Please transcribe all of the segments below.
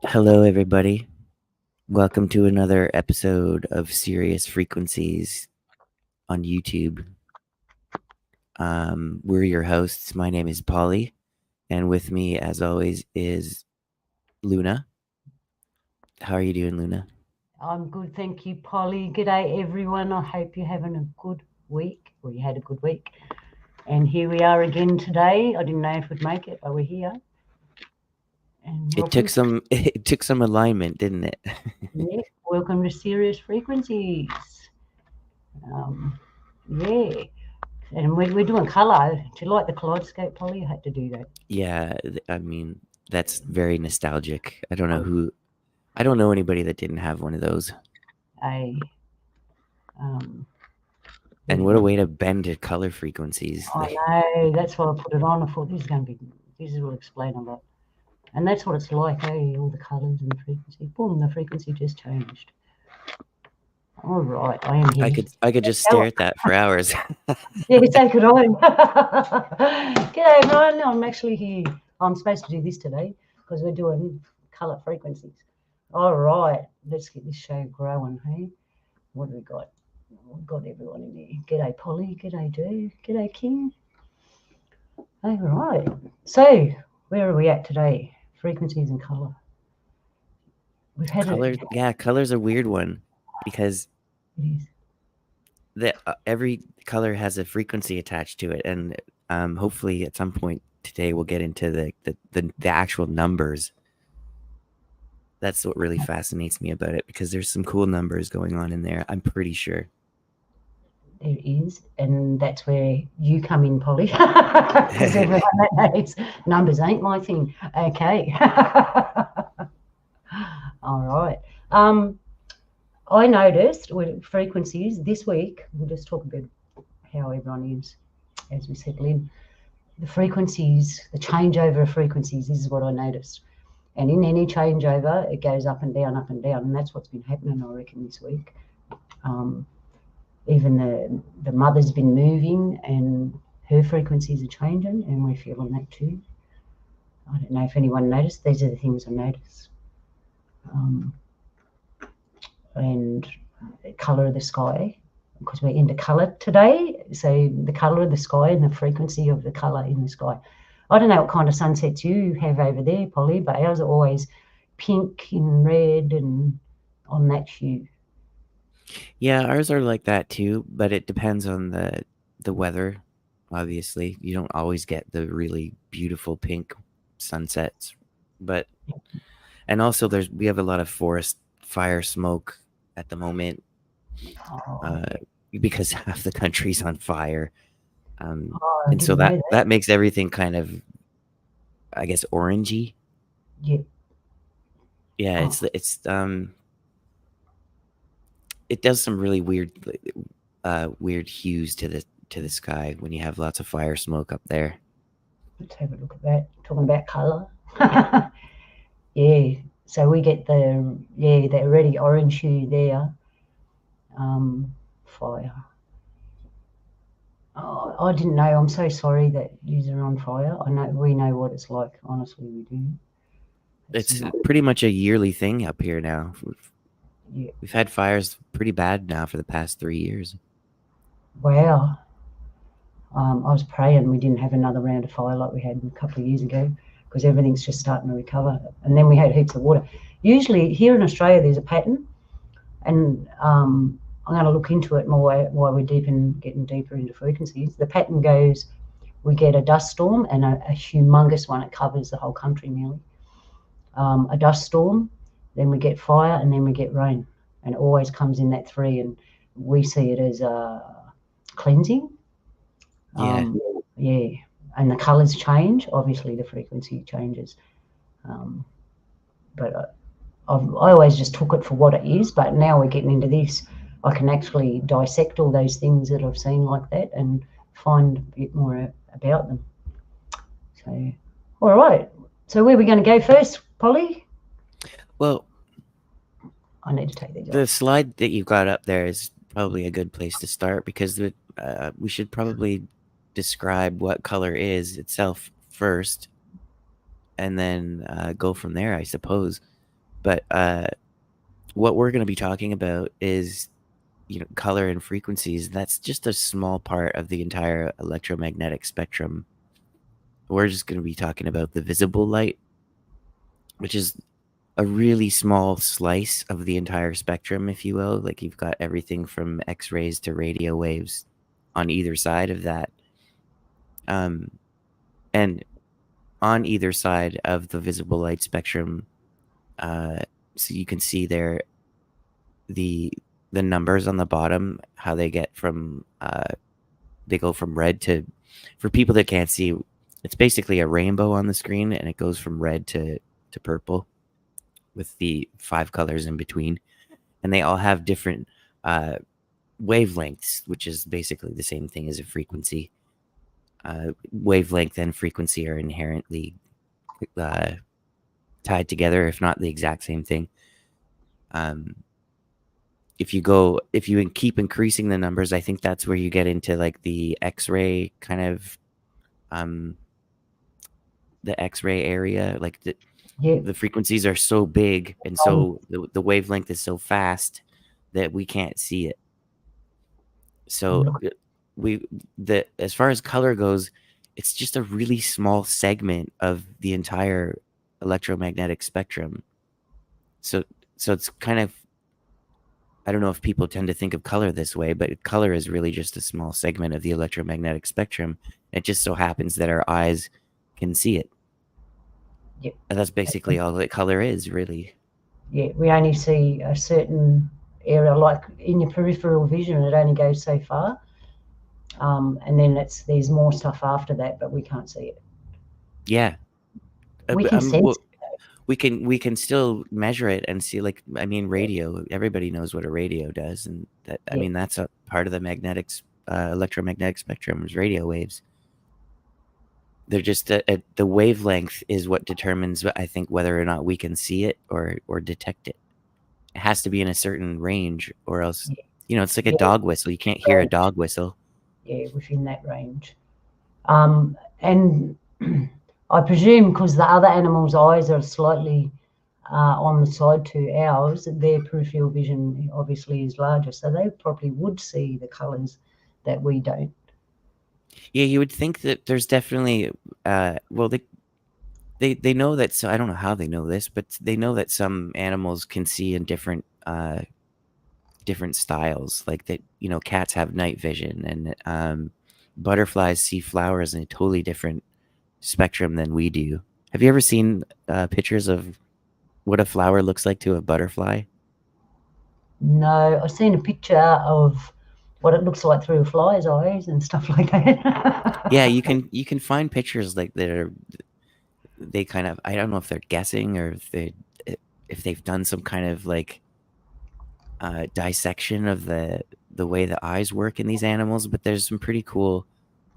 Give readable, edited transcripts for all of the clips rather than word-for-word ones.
Hello, everybody. Welcome to another episode of Sirius Frequencies on YouTube. We're your hosts. My name is Polly, and with me, as always, is Luna. How are you doing, Luna? I'm good, thank you, Polly. G'day, everyone. I hope you're having a good week, or you had a good week. And here we are again today. I didn't know if we'd make it, but we're here. And It took welcome, some. It took some alignment, didn't it? yeah, welcome to Sirius Frequencies. Um, yeah, and we're doing colour. Do you like the kaleidoscope, Polly? I had to do that. Yeah, I mean that's very nostalgic. I don't know I, who. I don't know anybody that didn't have one of those. I um, And what a yeah, way to bend to color frequencies. I know. That's why I put it on. I thought this is going to be. This will explain a lot. And that's what it's like, eh? All the colours and the frequency. Boom, the frequency just changed. All right, I am I here. could. I could just Go. stare at that for hours. Yeah, take it on. G'day, everyone. I'm actually here. I'm supposed to do this today because we're doing colour frequencies. All right, let's get this show growing, hey? What do we got? We've got everyone in there. G'day, Polly. G'day, Drew. G'day, King. All right. So, where are we at today? Frequencies and colour. We've had it. Color, yeah, color's a weird one because It is. every color has a frequency attached to it, and hopefully at some point today we'll get into the actual numbers. That's what really fascinates me about it because there's some cool numbers going on in there. I'm pretty sure. There is, and that's where you come in, Polly, because everyone that knows numbers ain't my thing. Okay. All right. I noticed with frequencies this week, we'll just talk about how everyone is as we settle in. The frequencies, the changeover of frequencies, this is what I noticed. And in any changeover, it goes up and down, and that's what's been happening, I reckon, this week. Even the mother's been moving and her frequencies are changing, and we're feeling that too. I don't know if anyone noticed. These are the things I noticed. And the colour of the sky, because we're into colour today. So the colour of the sky and the frequency of the colour in the sky. I don't know what kind of sunsets you have over there, Polly, but ours are always pink and red and on that hue. Yeah, ours are like that too, but it depends on the weather. Obviously, you don't always get the really beautiful pink sunsets, but and also we have a lot of forest fire smoke at the moment, Oh, uh, because half the country's on fire. I And so didn't know that. that makes everything kind of, I guess, orangey. Yeah. Yeah, Oh, it does some really weird hues to the sky when you have lots of fire smoke up there. let's have a look at that. Talking about colour. Yeah. So we get the already orange hue there. Fire. Oh, I didn't know. I'm so sorry that yous are on fire. I know we know what it's like. Honestly, we do. It's It's not. pretty much a yearly thing up here now. Yeah. We've had fires pretty bad now for the past 3 years. Wow. I was praying we didn't have another round of fire like we had a couple of years ago because everything's just starting to recover. And then we had heaps of water. Usually here in Australia, there's a pattern, and I'm going to look into it more while we're getting deeper into frequencies. The pattern goes: we get a dust storm and a humongous one. It covers the whole country nearly. A dust storm, then we get fire, and then we get rain, and it always comes in that three. And we see it as cleansing. Yeah, Yeah, and the colours change. Obviously, the frequency changes, but I always just took it for what it is. But now we're getting into this. I can actually dissect all those things that I've seen like that and find a bit more about them. So, all right. So where are we going to go first, Polly? well, I need to take these the off. slide that you got up there is probably a good place to start because we should probably describe what color is itself first, and then go from there, I suppose. But what we're going to be talking about is, color and frequencies. That's just a small part of the entire electromagnetic spectrum. We're just going to be talking about the visible light, which is a really small slice of the entire spectrum, if you will. Like, you've got everything from X-rays to radio waves on either side of that. And on either side of the visible light spectrum, so you can see there the numbers on the bottom, how they get from they go from red to, for people that can't see, it's basically a rainbow on the screen, and it goes from red to purple with the 5 colors in between, and they all have different wavelengths, which is basically the same thing as a frequency. Wavelength and frequency are inherently tied together, if not the exact same thing. If you keep increasing the numbers, I think that's where you get into like the X-ray kind of, the X-ray area. Like the frequencies are so big, and so the wavelength is so fast that we can't see it. So as far as color goes, it's just a really small segment of the entire electromagnetic spectrum. So it's kind of, I don't know if people tend to think of color this way, but color is really just a small segment of the electromagnetic spectrum. It just so happens that our eyes can see it. Yep. And that's basically all that color is, really. Yeah, we only see a certain area, like in your peripheral vision, it only goes so far. And then there's more stuff after that, but we can't see it. Yeah. We can sense it. We can still measure it and see, like, I mean, radio, everybody knows what a radio does, and that, I mean, that's a part of the electromagnetic spectrum is radio waves. They're just the wavelength is what determines, I think, whether or not we can see it or detect it. It has to be in a certain range, or else, it's like a dog whistle. You can't hear a dog whistle. Yeah, within that range. And I presume because the other animals' eyes are slightly on the side to ours, their peripheral vision obviously is larger, so they probably would see the colours that we don't. Yeah, you would think that there's definitely, well, they know that, so I don't know how they know this, but they know that some animals can see in different styles, like that, cats have night vision, and butterflies see flowers in a totally different spectrum than we do. Have you ever seen pictures of what a flower looks like to a butterfly? No, I've seen a picture of what it looks like through a fly's eyes and stuff like that. Yeah, you can find pictures like they kind of, I don't know if they're guessing or if they've done some kind of like dissection of the way the eyes work in these animals, but there's some pretty cool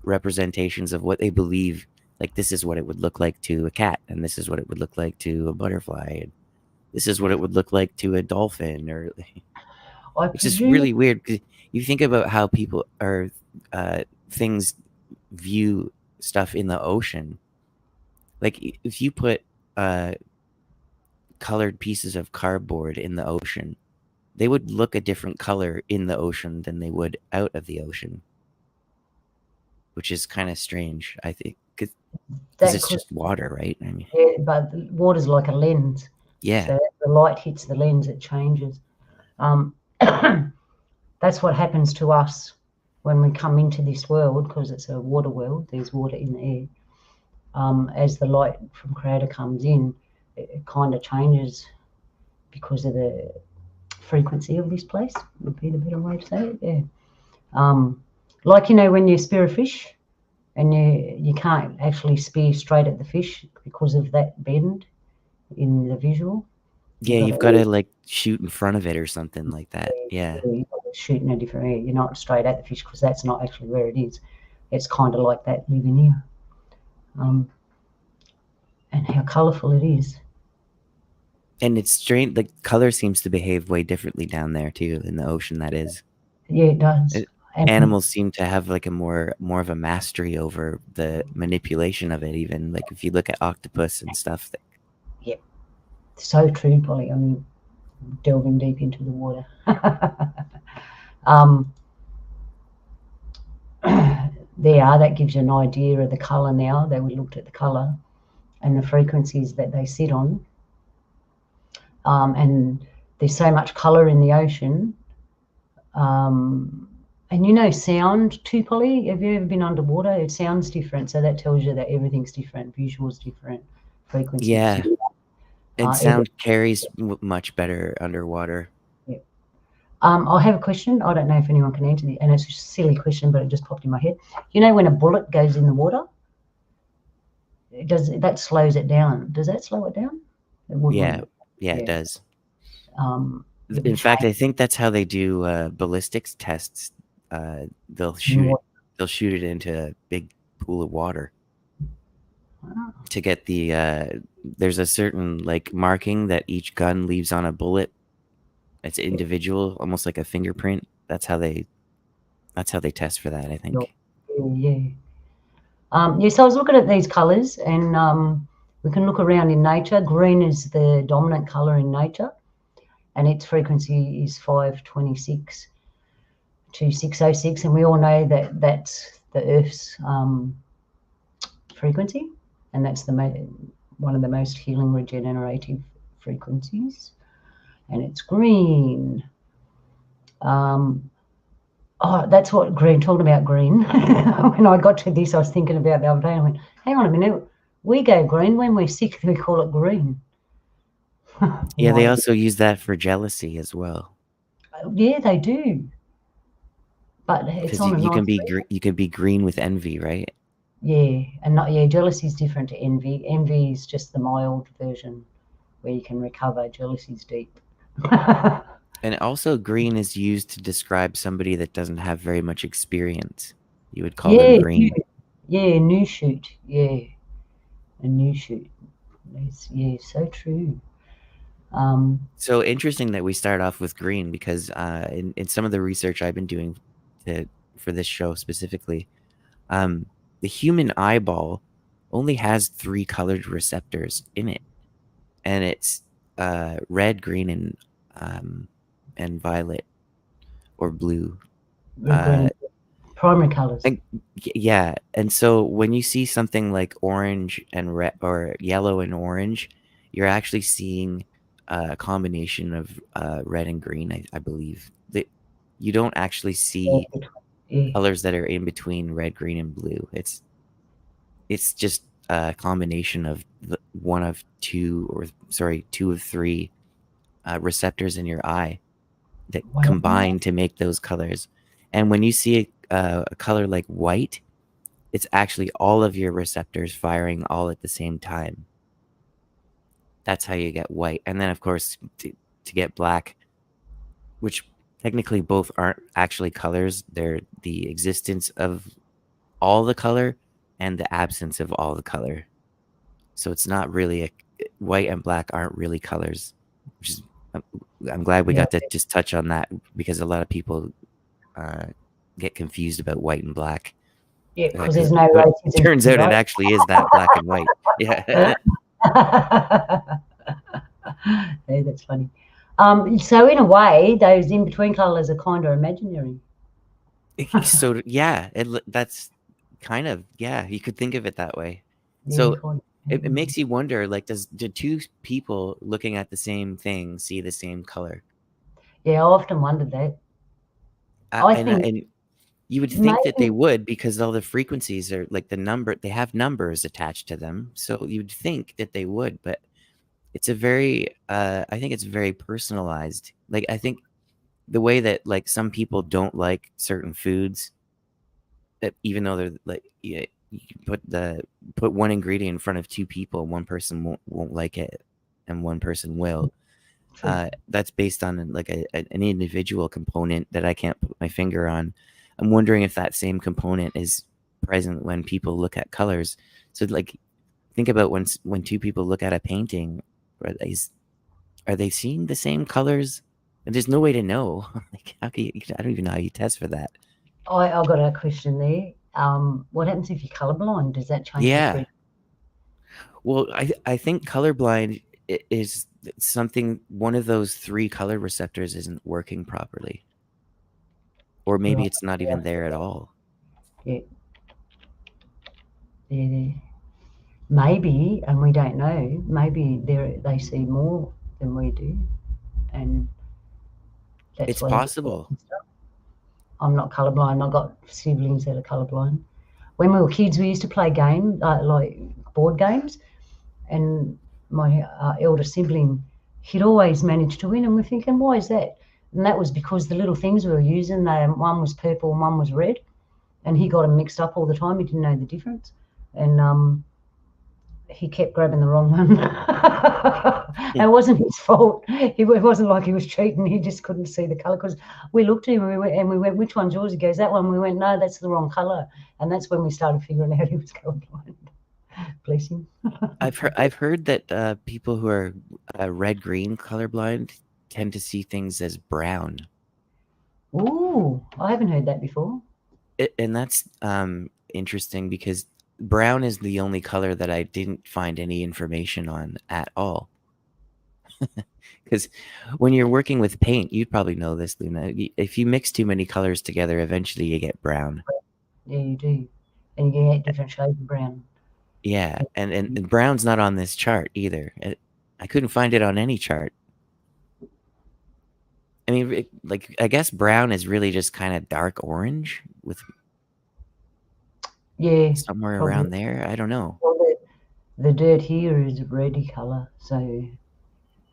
representations of what they believe. Like, this is what it would look like to a cat, and this is what it would look like to a butterfly, and this is what it would look like to a dolphin, or it's just really weird because you think about how people or things view stuff in the ocean. Like, if you put colored pieces of cardboard in the ocean, they would look a different color in the ocean than they would out of the ocean, which is kind of strange, I think, because it's just water, right? I mean, yeah, but water's like a lens. Yeah. So as the light hits the lens, it changes. That's what happens to us when we come into this world, because it's a water world. There's water in the air. As the light from Creator comes in, it kind of changes because of the frequency of this place, would be the better way to say it. Yeah. Like, when you spear a fish and you can't actually spear straight at the fish because of that bend in the visual. Yeah, you've got to like shoot in front of it or something like that. Yeah. You've got to shoot in a different area. You're not straight at the fish because that's not actually where it is. It's kind of like that living here. And how colourful it is. And it's strange, like color seems to behave way differently down there too, in the ocean, that is. Yeah, it does. Animals seem to have like a more of a mastery over the manipulation of it, even like if you look at octopus and stuff. Yep. So true, Polly. I mean, delving deep into the water. That gives you an idea of the colour now. We looked at the colour and the frequencies that they sit on. And there's so much colour in the ocean. And sound too, Polly. Have you ever been underwater? It sounds different, so that tells you that everything's different. Visual's different, frequencies. Yeah, and sound carries much better underwater. Yeah. I have a question. I don't know if anyone can answer it, and it's a silly question, but it just popped in my head. When a bullet goes in the water, that slows it down? Does that slow it down? It would, yeah, it does. In which fact, I think that's how they do ballistics tests. They'll shoot it into a big pool of water to get the. There's a certain like marking that each gun leaves on a bullet. It's individual, almost like a fingerprint. That's how they test for that, I think. Yeah. So I was looking at these colours, and we can look around in nature. Green is the dominant colour in nature, and its frequency is 526 to 606, and we all know that that's the Earth's frequency, and that's one of the most healing, regenerative frequencies, and it's green. That's what green, talking about green. When I got to this, I was thinking about the other day, and I went, hang on a minute, we go green when we're sick, we call it green. Yeah, they also use that for jealousy as well. Yeah, they do. But it's on you can be green with envy, right? Yeah, and jealousy is different to envy. Envy is just the mild version where you can recover. Jealousy is deep. And also, green is used to describe somebody that doesn't have very much experience. You would call them green. Yeah, new shoot. Yeah, a new shoot. So true. So interesting that we start off with green, because in some of the research I've been doing for this show specifically, the human eyeball only has 3 colored receptors in it, and it's red, green, and violet or blue. Primary colors. Yeah, and so when you see something like orange and red, or yellow and orange, you're actually seeing a combination of red and green. I believe that you don't actually see colors that are in between red, green, and blue. It's just a combination of two of 3 receptors in your eye that combine to make those colors. And when you see a color like white, it's actually all of your receptors firing all at the same time. That's how you get white. And then, of course, to get black, which technically both aren't actually colors, they're the existence of all the color and the absence of all the color. So it's not really white and black aren't really colors, which is, I'm glad we got to just touch on that, because a lot of people get confused about white and black. Yeah, because there's no racism. It turns out it actually is that black and white. Yeah. Yeah, that's funny. So in a way, those in-between colors are kind of imaginary. So yeah, that's kind of, you could think of it that way. So it makes you wonder, like, do 2 people looking at the same thing see the same color? Yeah, I often wondered that. And you would think that they would, because all the frequencies are like they have numbers attached to them. So you'd think that they would, but it's I think it's very personalized. Like, I think the way that, like, some people don't like certain foods, that even though they're like, you can put one ingredient in front of 2 people, one person won't like it and one person will. That's based on like an individual component that I can't put my finger on. I'm wondering if that same component is present when people look at colors. So, like, think about when 2 people look at a painting, are they seeing the same colors? And there's no way to know. Like, I don't even know how you test for that. I've got a question there. What happens if you're colorblind? Does that change? Yeah. Well, I think colorblind, it is something, one of those 3 color receptors isn't working properly. Or maybe Right. it's not even there at all. Yeah. Yeah. Maybe, and we don't know, maybe they see more than we do, and that's It's why they get possible. stuff. I'm not colourblind. I've got siblings that are colourblind. When we were kids, we used to play games, like board games, and my elder sibling, he'd always managed to win, and we're thinking, why is that? And that was because the little things we were using, one was purple and one was red, and he got them mixed up all the time. He didn't know the difference, and he kept grabbing the wrong one. It wasn't his fault. It wasn't like he was cheating. He just couldn't see the colour, because we looked at him and we went, which one's yours? He goes, that one. We went, no, that's the wrong colour. And that's when we started figuring out he was colourblind. Bless him. I've heard that people who are red-green colorblind tend to see things as brown. Ooh, I haven't heard that before. And that's interesting, because brown is the only color that I didn't find any information on at all. Because when you're working with paint, you'd probably know this, Luna. If you mix too many colors together, eventually you get brown. Yeah, you do. And you get different shades of brown. Yeah, and brown's not on this chart either. I couldn't find it on any chart. I mean, I guess brown is really just kind of dark orange with somewhere probably around there. I don't know. Well, the dirt here is a reddy colour, so,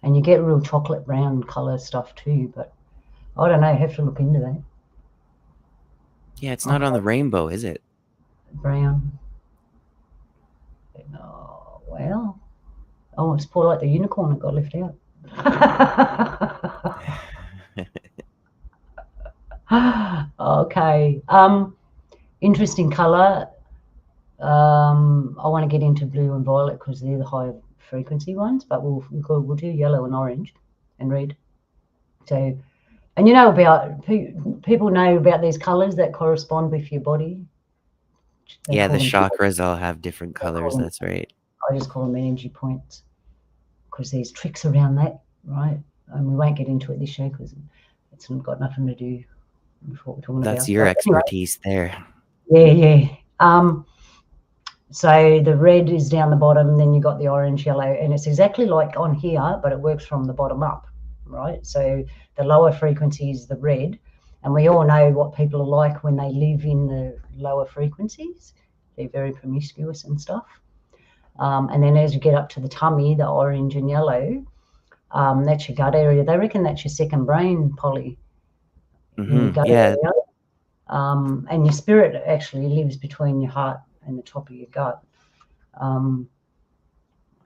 and you get real chocolate brown colour stuff too, but I don't know, have to look into that. Yeah, it's not on the rainbow, is it? Brown. Oh, well. Oh, it's poor like the unicorn that got left out. Okay. Interesting colour. I want to get into blue and violet because they're the high frequency ones, but we'll do yellow and orange and red. So, and you know about, people know about these colours that correspond with your body. Yeah, the chakras all have different colors. That's right. I just call them energy points, because there's tricks around that, right? And we won't get into it this show because it's got nothing to do with what we're talking about. That's your expertise there. Yeah. So the red is down the bottom, then you got the orange, yellow, and it's exactly like on here, but it works from the bottom up, right? So the lower frequency is the red, and we all know what people are like when they live in the lower frequencies. They're very promiscuous and stuff. And then as you get up to the tummy, the orange and yellow, that's your gut area. They reckon that's your second brain, Polly. Your gut area. And your spirit actually lives between your heart and the top of your gut.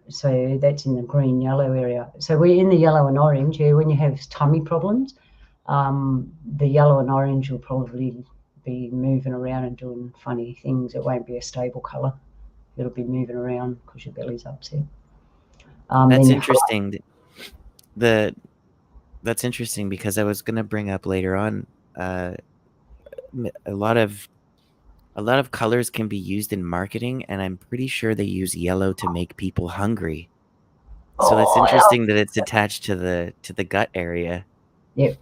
So that's in the green yellow area. So we're in the yellow and orange. Yeah, when you have tummy problems, the yellow and orange will probably be moving around and doing funny things. It won't be a stable colour. It'll be moving around because your belly's upset. That's interesting. That's interesting, because I was going to bring up later on, a lot of colors can be used in marketing, and I'm pretty sure they use yellow to make people hungry. So that's interesting that it's attached to the gut area. Yep.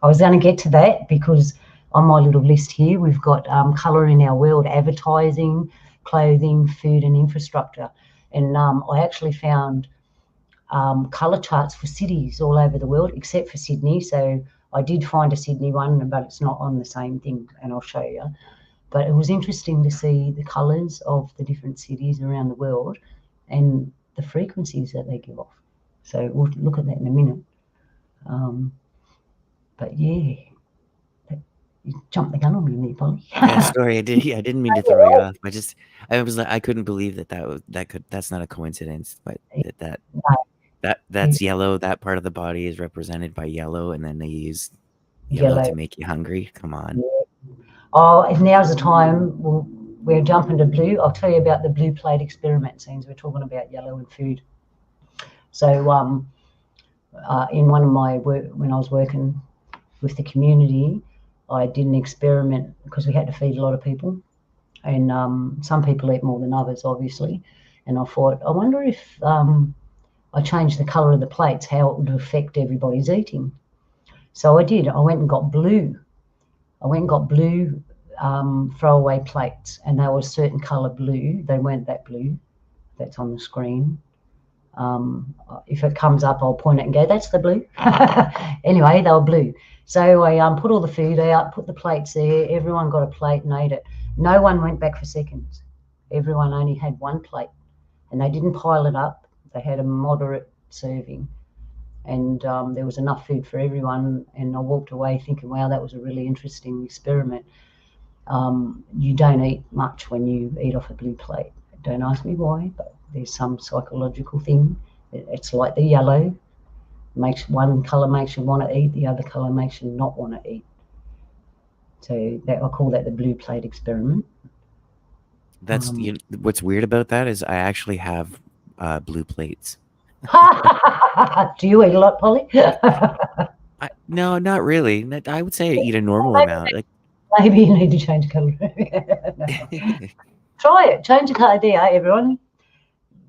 I was going to get to that, because on my little list here, we've got colour in our world: advertising, clothing, food and infrastructure. And I actually found colour charts for cities all over the world, except for Sydney. So I did find a Sydney one, but it's not on the same thing, and I'll show you. But it was interesting to see the colours of the different cities around the world and the frequencies that they give off. So we'll look at that in a minute. But yeah, you jumped the gun on me there, Polly. Yeah, sorry, I didn't mean to throw you off. I was like, I couldn't believe that's not a coincidence, but that's yellow. That part of the body is represented by yellow, and then they use yellow to make you hungry. Come on. Yeah. Oh, now's the time. We're jumping to blue. I'll tell you about the blue plate experiment, since we're talking about yellow and food. So in one of my work, when I was working with the community, I did an experiment because we had to feed a lot of people, and some people eat more than others, obviously. And I thought, I wonder if I changed the colour of the plates, how it would affect everybody's eating. So I did. I went and got blue. I went and got blue throwaway plates, and they were a certain colour blue. They weren't that blue. That's on the screen. If it comes up, I'll point it and go, that's the blue. Anyway, they were blue. So I put all the food out, put the plates there. Everyone got a plate and ate it. No one went back for seconds. Everyone only had one plate, and they didn't pile it up. They had a moderate serving, and there was enough food for everyone. And I walked away thinking, wow, that was a really interesting experiment. You don't eat much when you eat off a blue plate. Don't ask me why, but there's some psychological thing. It's like the yellow. Makes one colour makes you want to eat, the other colour makes you not want to eat. So I call that the blue plate experiment. That's what's weird about that is I actually have blue plates. Do you eat a lot, Polly? No, not really. I would say I eat a normal amount. Like maybe you need to change colour. Try it. Change the colour there, everyone.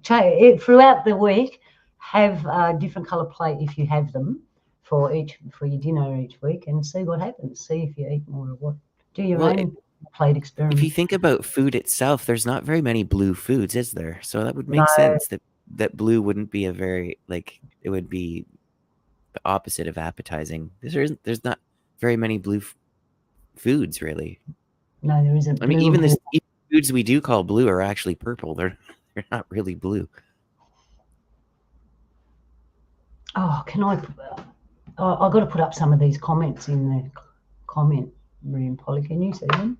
Throughout the week, have a different colour plate if you have them for your dinner each week, and see what happens. See if you eat more or what. Do your own plate experiment. If you think about food itself, there's not very many blue foods, is there? So that would make sense that blue wouldn't be a very, like, it would be the opposite of appetizing. There's not very many blue foods, really. No, there isn't. I mean, even the foods we do call blue are actually purple. They're not really blue. Oh, I've got to put up some of these comments in the comment room, Polly. Can you see them?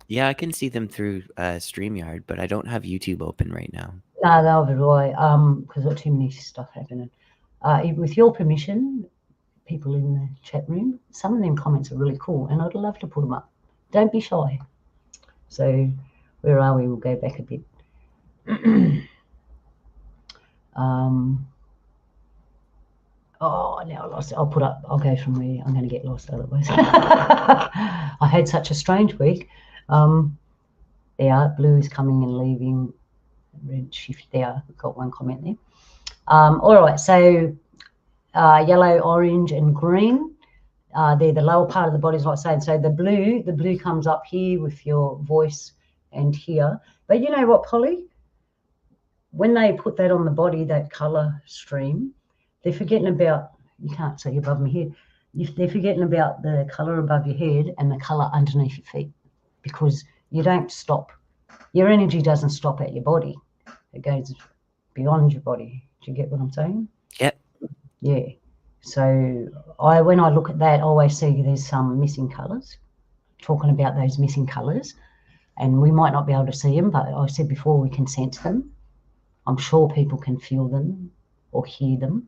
Yeah, I can see them through StreamYard, but I don't have YouTube open right now. No, neither do I, because I've got too many stuff happening. With your permission, people in the chat room, some of them comments are really cool, and I'd love to put them up. Don't be shy. So, where are we? We'll go back a bit. Oh, now I lost it. I'll go from where I'm going to get lost otherwise. I had such a strange week. There, blue is coming and leaving. Red shift there. We've got one comment there. All right, so yellow, orange, and green. They're the lower part of the body, is what I'm saying. So the blue comes up here with your voice and here. But you know what, Polly? When they put that on the body, that colour stream, they're forgetting about, you can't see above my head, they're forgetting about the colour above your head and the colour underneath your feet, because you don't stop. Your energy doesn't stop at your body. It goes beyond your body. Do you get what I'm saying? Yep. Yeah. So when I look at that, I always see there's some missing colours, talking about those missing colours, and we might not be able to see them, but I said before, we can sense them. I'm sure people can feel them or hear them.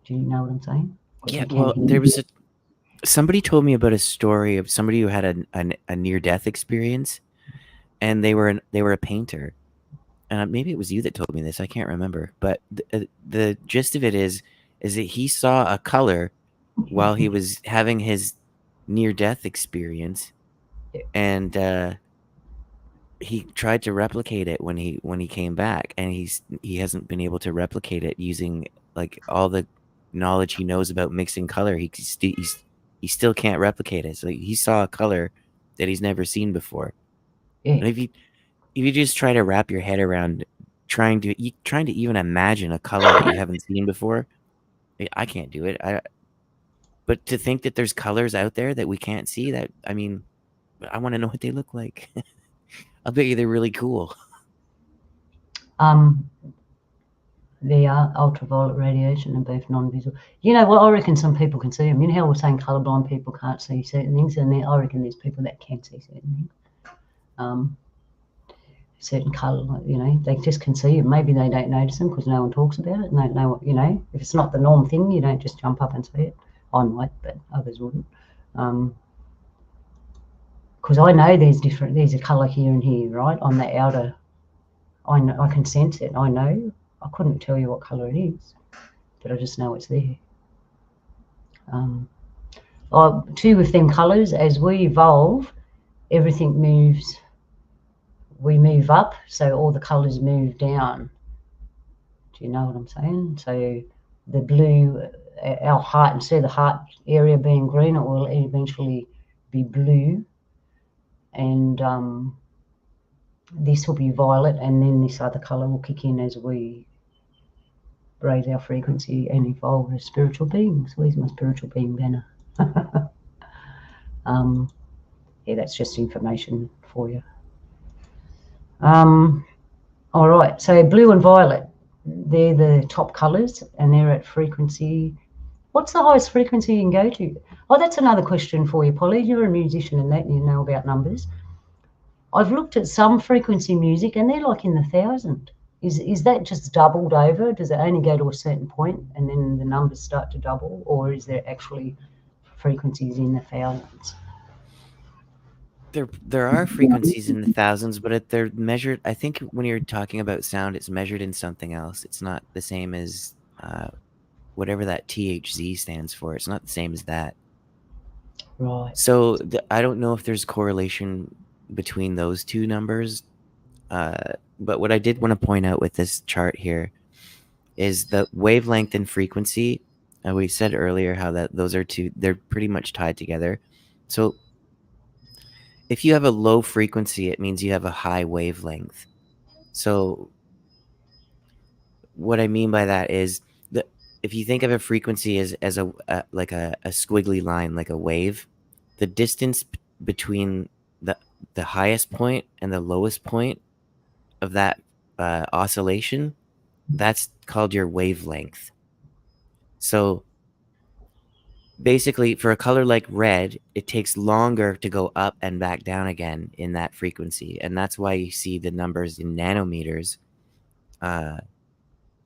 Do you know what I'm saying? Yeah, well, there was somebody told me about a story of somebody who had a near-death experience, and they were a painter. Maybe it was you that told me this. I can't remember. But the gist of it is that he saw a color while he was having his near-death experience, and he tried to replicate it when he came back, and he hasn't been able to replicate it using like all the knowledge he knows about mixing color. He still can't replicate it. So he saw a color that he's never seen before. Yeah. And if you just try to wrap your head around trying to even imagine a color that you haven't seen before, I can't do it. But to think that there's colors out there that we can't see, that, I mean, I want to know what they look like. I'll bet you they're really cool. They are ultraviolet radiation and both non-visual. You know what? I reckon some people can see them. You know how we're saying colourblind people can't see certain things, and I reckon there's people that can see certain things. Certain colour, you know, they just can see them. Maybe they don't notice them because no one talks about it. And they don't know what, you know, if it's not the norm thing, you don't just jump up and see it. I might, but others wouldn't. Because I know there's a colour here and here, right? On the outer, I know, I can sense it. I know. I couldn't tell you what colour it is, but I just know it's there. Too, with them colours, as we evolve, everything moves. We move up, so all the colours move down. Do Do you know what I'm saying? So the blue, our heart, instead of the heart area being green, it will eventually be blue, and this will be violet, and then this other color will kick in as we raise our frequency and evolve as spiritual beings. Where's my spiritual being banner? Yeah, that's just information for you. All right, so blue and violet, they're the top colors, and they're at frequency. What's the highest frequency you can go to? Oh, that's another question for you, Polly. You're a musician and that, you know about numbers. I've looked at some frequency music and they're like in the 1,000. Is that just doubled over? Does it only go to a certain point and then the numbers start to double, or is there actually frequencies in the thousands? There are frequencies in the thousands, but they're measured. I think when you're talking about sound, it's measured in something else. It's not the same as whatever that THZ stands for. It's not the same as that. Right. So I don't know if there's correlation between those two numbers. But what I did want to point out with this chart here is the wavelength and frequency. We said earlier how that those are two, they're pretty much tied together. So if you have a low frequency, it means you have a high wavelength. So what I mean by that is that if you think of a frequency as a like a squiggly line, like a wave, the distance between the highest point and the lowest point of that oscillation, that's called your wavelength. So basically, for a color like red, it takes longer to go up and back down again in that frequency, and that's why you see the numbers in nanometers.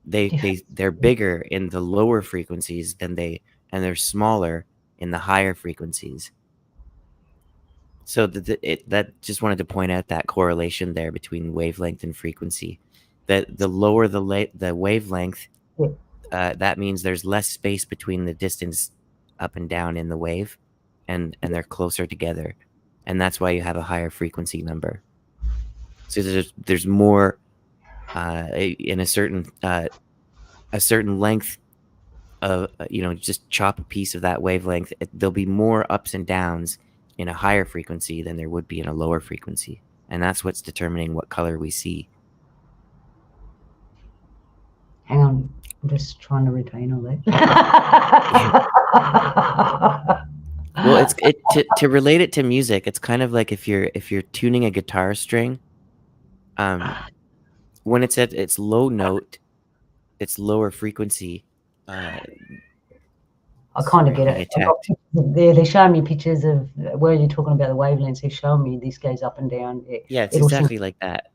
They're bigger in the lower frequencies and they're smaller in the higher frequencies. So that just wanted to point out that correlation there between wavelength and frequency. That the lower the wavelength, that means there's less space between the distance up and down in the wave, and they're closer together, and that's why you have a higher frequency number. So there's more in a certain length of just chop a piece of that wavelength. There'll be more ups and downs in a higher frequency than there would be in a lower frequency, and that's what's determining what color we see. Hang on, I'm just trying to retain all that. Well, to relate it to music, it's kind of like if you're tuning a guitar string, when it's at its low note, its lower frequency. I kind of get it. They're showing me pictures of where you're talking about the wavelengths. They're showing me this goes up and down. Yeah, it's exactly like that.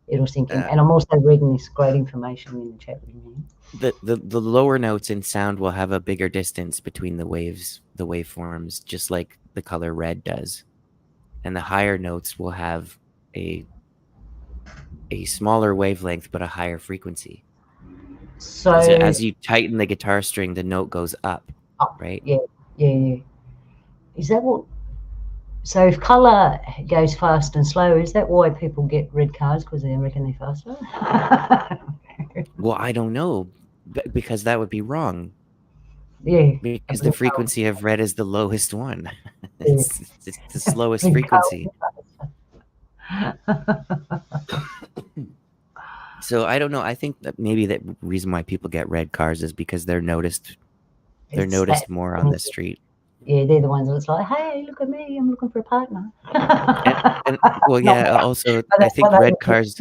It'll sink in. And I'm also reading this great information in the chat room. The lower notes in sound will have a bigger distance between the waveforms, just like the color red does. And the higher notes will have a smaller wavelength but a higher frequency. So as you tighten the guitar string, the note goes up, right? Yeah. Is that what? So if color goes fast and slow, is that why people get red cars, because they reckon they're faster? Well, I don't know, because that would be wrong. Yeah. Because the frequency of red is the lowest one. It's the slowest frequency. So I don't know. I think that maybe the reason why people get red cars is because they're noticed more on the street. Yeah, they're the ones that's like, hey, look at me, I'm looking for a partner. and well, yeah, also I think red cars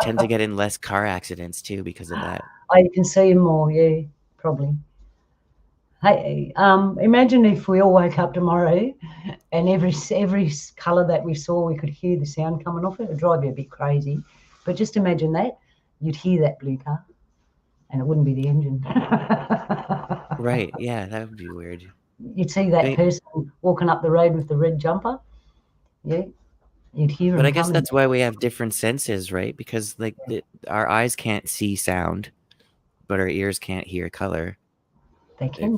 tend to get in less car accidents too because of that. You can see them more, yeah, probably. Hey, imagine if we all woke up tomorrow and every colour that we saw, we could hear the sound coming off it. It would drive you a bit crazy. But just imagine that. You'd hear that blue car and it wouldn't be the engine. Right, yeah, that would be weird. You'd see that person walking up the road with the red jumper. Yeah, you'd hear them. But I guess that's why we have different senses, right? Because like our eyes can't see sound, but our ears can't hear color. They can.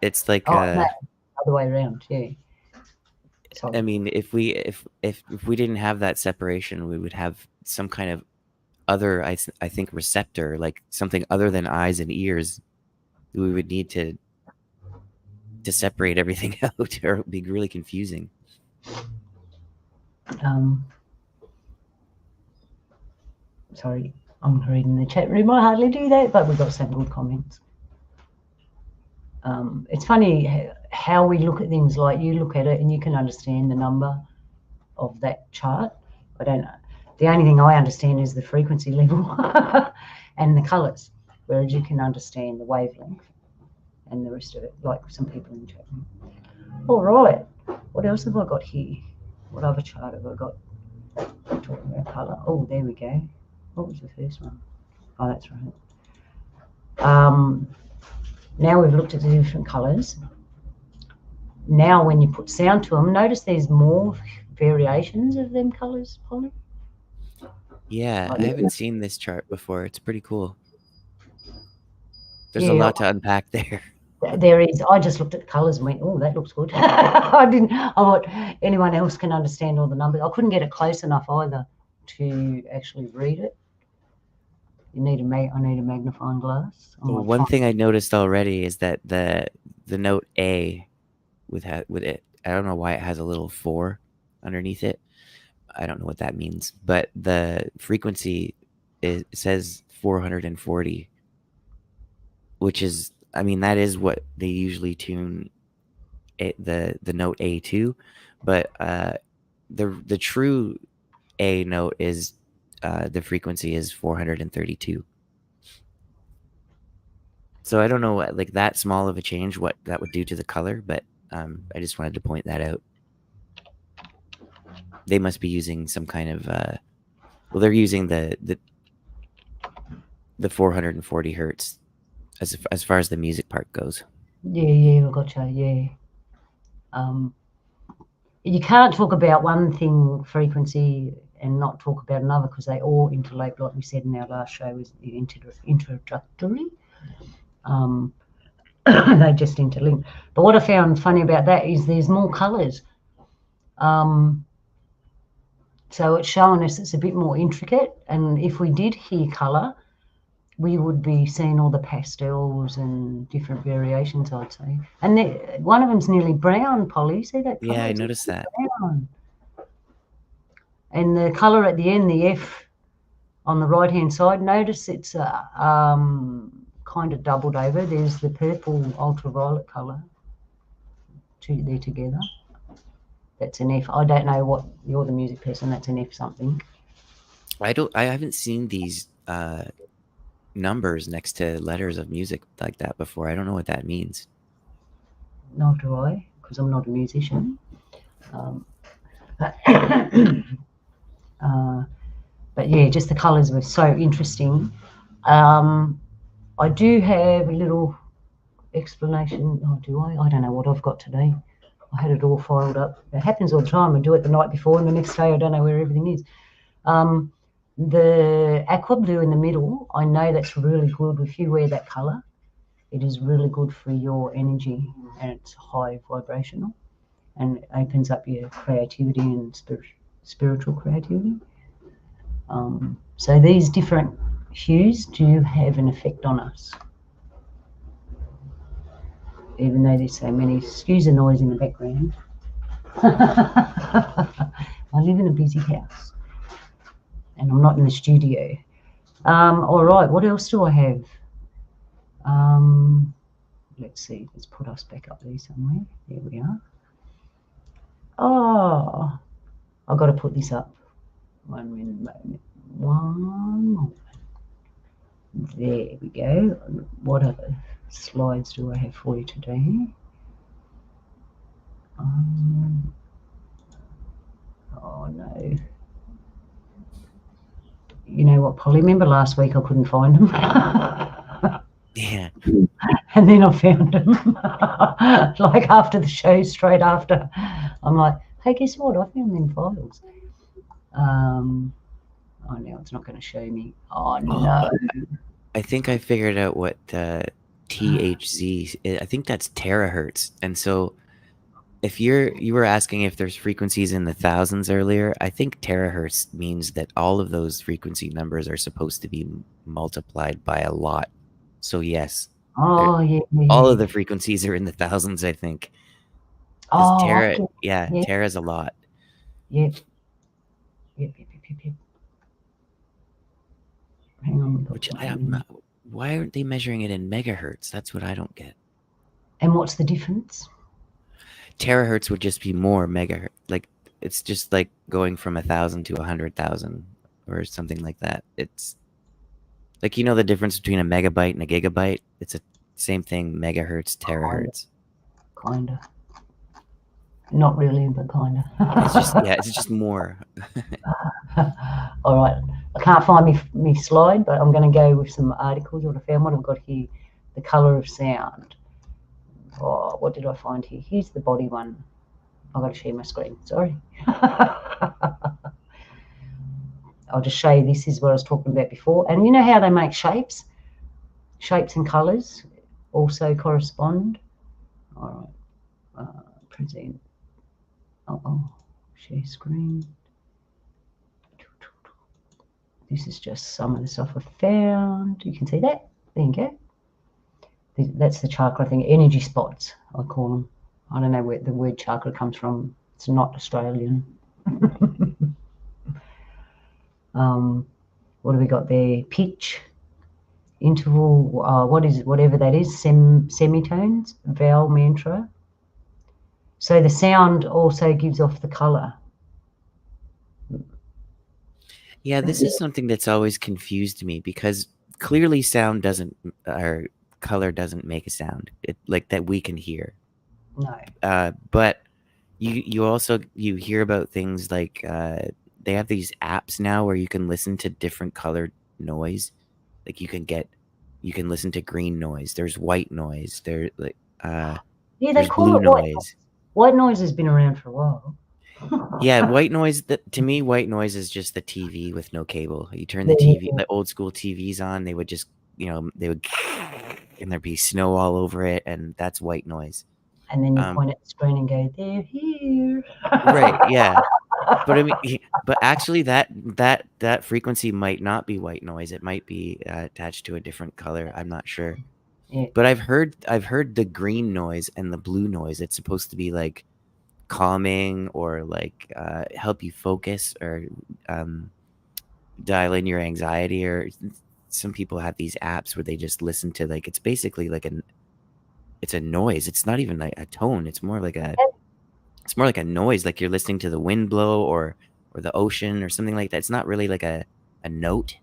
It's like no, other way around. Yeah. I mean, if we didn't have that separation, we would have some kind of other, I think, receptor, like something other than eyes and ears, we would need to separate everything out, or it would be really confusing. Sorry, I'm reading the chat room. I hardly do that, but we've got some good comments. It's funny how we look at things. Like you look at it and you can understand the number of that chart. I don't know. The only thing I understand is the frequency level and the colours, whereas you can understand the wavelength and the rest of it, like some people in the chat room. All right, what else have I got here? What other chart have I got? Talking about colour. Oh, there we go. What was the first one? Oh, that's right. Now we've looked at the different colours. Now when you put sound to them, notice there's more variations of them colours, Polly? Yeah, I haven't seen this chart before. It's pretty cool. There's Yeah, a lot to unpack there. There is. I just looked at the colours and went, oh, that looks good. I thought anyone else can understand all the numbers. I couldn't get it close enough either to actually read it. I need a magnifying glass. Well, one thing I noticed already is that the note A with it, I don't know why it has a little 4 underneath it. I don't know what that means, but the frequency, it says 440, which is, I mean, that is what they usually tune the note A to, but the true A note is the frequency is 432. So I don't know what, like, that small of a change, what that would do to the color, but I just wanted to point that out. They must be using some kind of well, they're using the 440 hertz as far as the music part goes. Yeah, I gotcha. Yeah. You can't talk about one thing frequency and not talk about another, because they all interlope, like we said in our last show, is introductory. They just interlink. But what I found funny about that is there's more colours. So it's showing us it's a bit more intricate. And if we did hear colour, we would be seeing all the pastels and different variations, I'd say. And one of them's nearly brown, Polly. See that colour? Yeah, I noticed that. Brown. And the colour at the end, the F on the right-hand side, notice it's kind of doubled over. There's the purple ultraviolet colour. They're together. That's an F. I don't know what, you're the music person, that's an F something. I haven't seen these numbers next to letters of music like that before. I don't know what that means. Nor do I, because I'm not a musician. But yeah, just the colours were so interesting. I do have a little explanation. Oh, do I? I don't know what I've got today. I had it all filed up. It happens all the time. I do it the night before, and the next day I don't know where everything is. The aqua blue in the middle, I know that's really good. If you wear that colour, it is really good for your energy, and it's high vibrational, and it opens up your creativity and spiritual creativity. So these different hues do have an effect on us. Even though there's so many, excuse the noise in the background. I live in a busy house and I'm not in the studio. All right, what else do I have? Let's see, let's put us back up there somewhere. There we are. Oh, I've got to put this up. One moment. One more. There we go. What other slides do I have for you today? Oh no. You know what, Polly? Remember last week I couldn't find them? Yeah. And then I found them. Like after the show, straight after. I'm like, hey, guess what? I found them files. Oh, now it's not going to show me. Oh, no. I think I figured out what THZ is. I think that's terahertz. And so if you were asking if there's frequencies in the thousands earlier, I think terahertz means that all of those frequency numbers are supposed to be multiplied by a lot. So yes, Oh, yeah, yeah, all yeah. of the frequencies are in the thousands, I think. Because Oh, I get, yeah, Tera's a lot. yeah, yeah, yeah, yeah, yeah, yeah. Hang on, we've got Which one. why aren't they measuring it in megahertz? That's what I don't get. And what's the difference? Terahertz would just be more megahertz. Like it's just like going from 1,000 to 100,000 or something like that. It's like the difference between a megabyte and a gigabyte. It's a same thing. Megahertz, terahertz. Kinda. Not really, but kinda. It's just more. All right. I can't find me slide, but I'm going to go with some articles. What I found, what I've got here, the color of sound. Oh, what did I find here? Here's the body one. I've got to share my screen. Sorry. I'll just show you. This is what I was talking about before. And you know how they make shapes? Shapes and colors also correspond. All right. Present. Share screen. This is just some of the stuff I found. You can see that. There you go. That's the chakra thing. Energy spots, I call them. I don't know where the word chakra comes from. It's not Australian. What have we got there? Pitch, interval, what is it? Whatever that is, semitones, vowel, mantra. So the sound also gives off the color. Yeah, this is something that's always confused me because clearly sound doesn't or color doesn't make a sound. It like that we can hear. No. But you also you hear about things like they have these apps now where you can listen to different colored noise. Like you can listen to green noise. There's white noise. There like Yeah, they there's call blue it white. noise. White noise has been around for a while. Yeah, white noise. To me, white noise is just the TV with no cable. You turn the Yeah, TV, the old school TVs on. They would just, they would, and there'd be snow all over it, and that's white noise. and then you point at the screen and go, "They're here." Right? Yeah, but I mean, but actually, that frequency might not be white noise. It might be attached to a different color. I'm not sure. Yeah. But I've heard the green noise and the blue noise. It's supposed to be like calming or like help you focus or dial in your anxiety. Or some people have these apps where they just listen to like it's basically like it's a noise. It's not even like a tone. It's more like a noise, like you're listening to the wind blow or the ocean or something like that. It's not really like a note,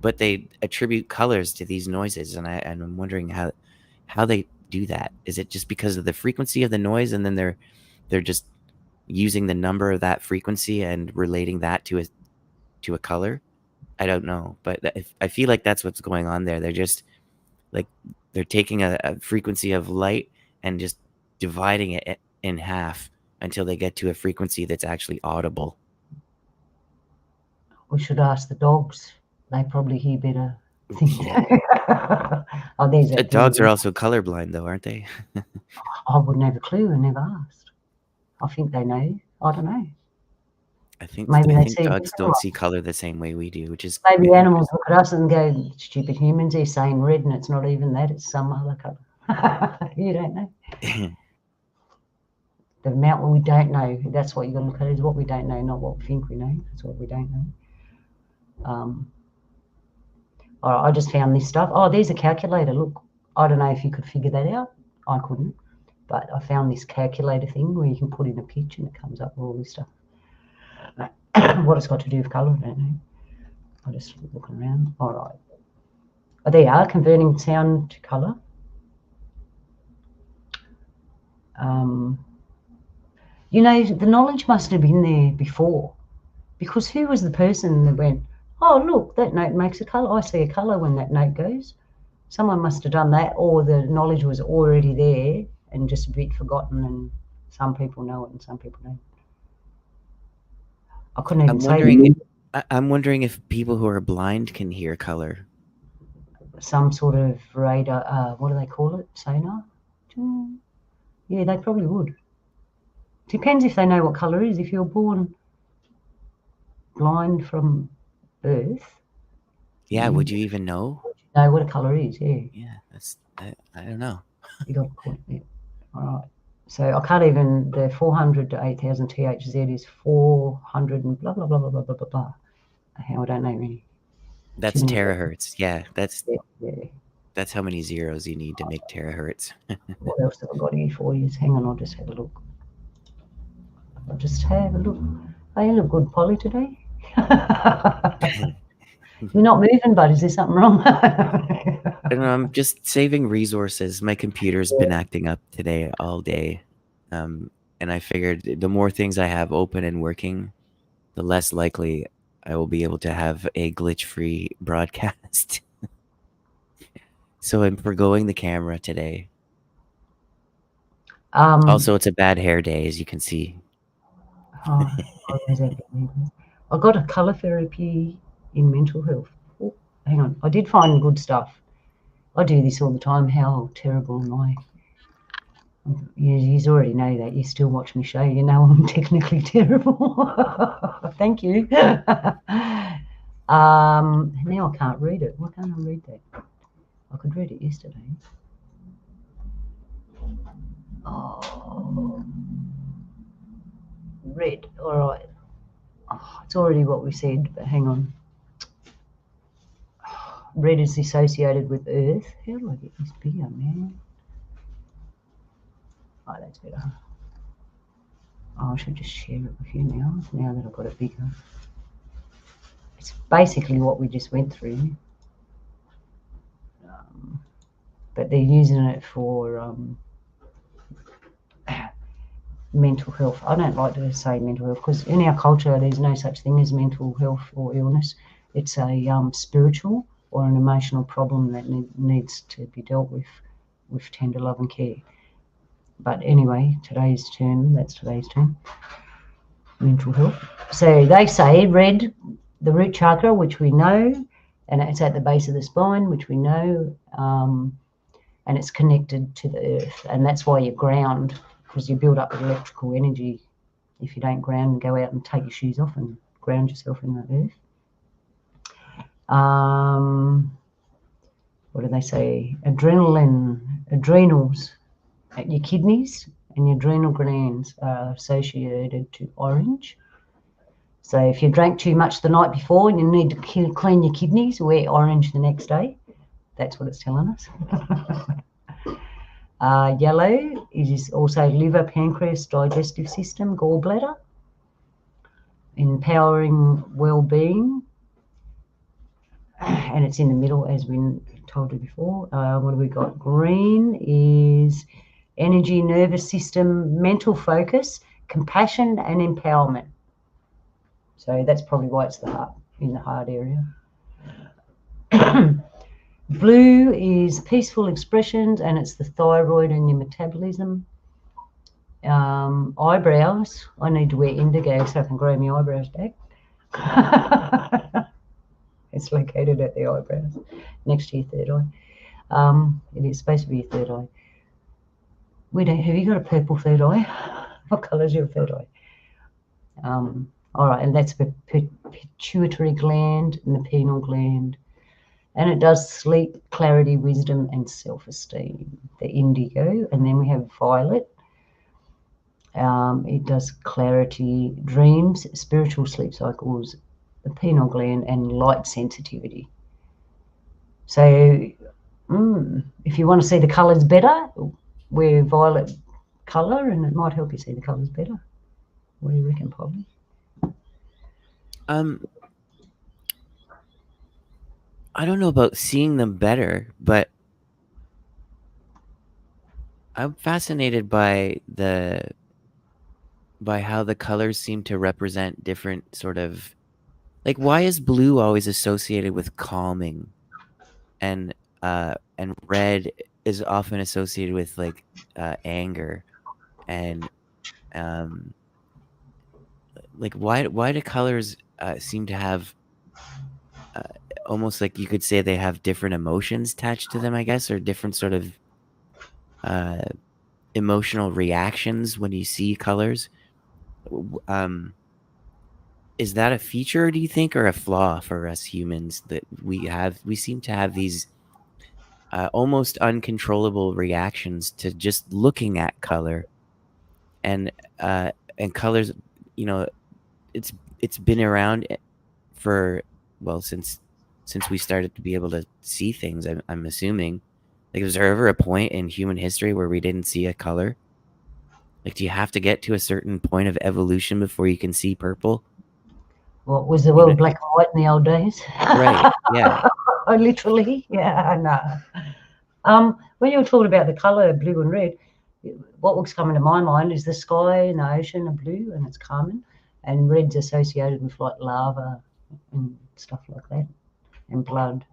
but they attribute colors to these noises, and I'm wondering how they do that. Is it just because of the frequency of the noise, and then they're just using the number of that frequency and relating that to a color? I don't know, but I feel like that's what's going on there. They're just like they're taking a frequency of light and just dividing it in half until they get to a frequency that's actually audible. We should ask the dogs. They probably hear better things. Yeah. Oh, there's that Dogs thing. are also colorblind, though, aren't they? I wouldn't have a clue. I never asked. I think they know. I don't know. I think Maybe they see dogs don't different. see color the same way we do, which is Maybe animals look at us and go, "Stupid humans, they're saying red and it's not even that, it's some other colour." You don't know. The amount we don't know, that's what you've got to look at, is what we don't know, not what we think we know. That's what we don't know. All right, I just found this stuff. Oh, there's a calculator. Look, I don't know if you could figure that out. I couldn't. But I found this calculator thing where you can put in a pitch and it comes up with all this stuff. What it's got to do with colour, I don't know. I'm just looking around. All right. Oh, there you are, converting sound to colour. The knowledge must have been there before, because who was the person that went, "Oh, look, that note makes a colour. I see a colour when that note goes." Someone must have done that, or the knowledge was already there and just a bit forgotten, and some people know it and some people don't. I couldn't even say I'm wondering if people who are blind can hear color. some sort of radar, what do they call it? Sonar? Yeah, they probably would. Depends if they know what colour is. If you're born blind from birth, Yeah, would you even know? know what a colour is. Yeah. Yeah, I don't know. You got a point. Yeah. All right. So I can't even, the 400 to 8,000 THZ is 400 and blah, blah, blah, blah, blah, blah, blah, blah. I don't know really. That's terahertz. Yeah, Yeah. that's how many zeros you need to make terahertz. What else have I got here for you? Hang on, I'll just have a look. Oh, you look good, Polly, today. You're not moving, bud. Is there something wrong? And I'm just saving resources. My computer's been acting up today all day. And I figured the more things I have open and working, the less likely I will be able to have a glitch-free broadcast. So I'm forgoing the camera today. Also, it's a bad hair day, as you can see. I got a colour therapy in mental health. Oh, hang on. I did find good stuff. I do this all the time. How terrible am I? You already know that. You still watch me show. You know I'm technically terrible. Thank you. Now I can't read it. Why can't I read that? I could read it yesterday. Oh, red. All right. Oh, it's already what we said, but hang on. Red is associated with earth. How do I get this bigger, man? Oh, that's better. Oh, I should just share it with you now that I've got it bigger. It's basically what we just went through. But they're using it for mental health. I don't like to say mental health because in our culture there's no such thing as mental health or illness. It's a spiritual or an emotional problem that needs to be dealt with tender love and care. But anyway, that's today's term, mental health. So they say red, the root chakra, which we know, and it's at the base of the spine, which we know, and it's connected to the earth, and that's why you ground, because you build up with electrical energy. If you don't ground, go out and take your shoes off and ground yourself in the earth. What do they say? Adrenals at your kidneys and your adrenal glands are associated to orange. So if you drank too much the night before and you need to clean your kidneys, wear orange the next day. That's what it's telling us. Yellow is also liver, pancreas, digestive system, gallbladder, empowering well-being, and it's in the middle, as we told you before. What have we got? Green is energy, nervous system, mental focus, compassion, and empowerment. So that's probably why it's in the heart area. Blue is peaceful expressions, and it's the thyroid and your metabolism. Eyebrows, I need to wear indigo so I can grow my eyebrows back. It's located at the eyebrows, next to your third eye. It is supposed to be your third eye. Have you got a purple third eye? What colour is your third eye? All right, and that's the pituitary gland and the pineal gland. And it does sleep, clarity, wisdom, and self-esteem, the indigo. And then we have violet. It does clarity, dreams, spiritual sleep cycles, the pineal gland, and light sensitivity. So if you want to see the colours better, wear violet colour and it might help you see the colours better. What do you reckon, Polly? I don't know about seeing them better, but I'm fascinated by how the colors seem to represent different sort of, like, why is blue always associated with calming, and red is often associated with like anger, and like why do colors seem to have almost like you could say they have different emotions attached to them, I guess, or different sort of emotional reactions when you see colors. is that a feature, do you think, or a flaw for us humans, that we seem to have these almost uncontrollable reactions to just looking at color, and colors, you know, it's been around for, well, since we started to be able to see things. I'm assuming. Like, was there ever a point in human history where we didn't see a color? Like, do you have to get to a certain point of evolution before you can see purple? What was the You world know, black and white in the old days? right? Yeah. Literally, yeah, no. When you were talking about the colour blue and red, what was coming to my mind is the sky and the ocean are blue and it's calming, and red's associated with like lava and stuff like that, and blood.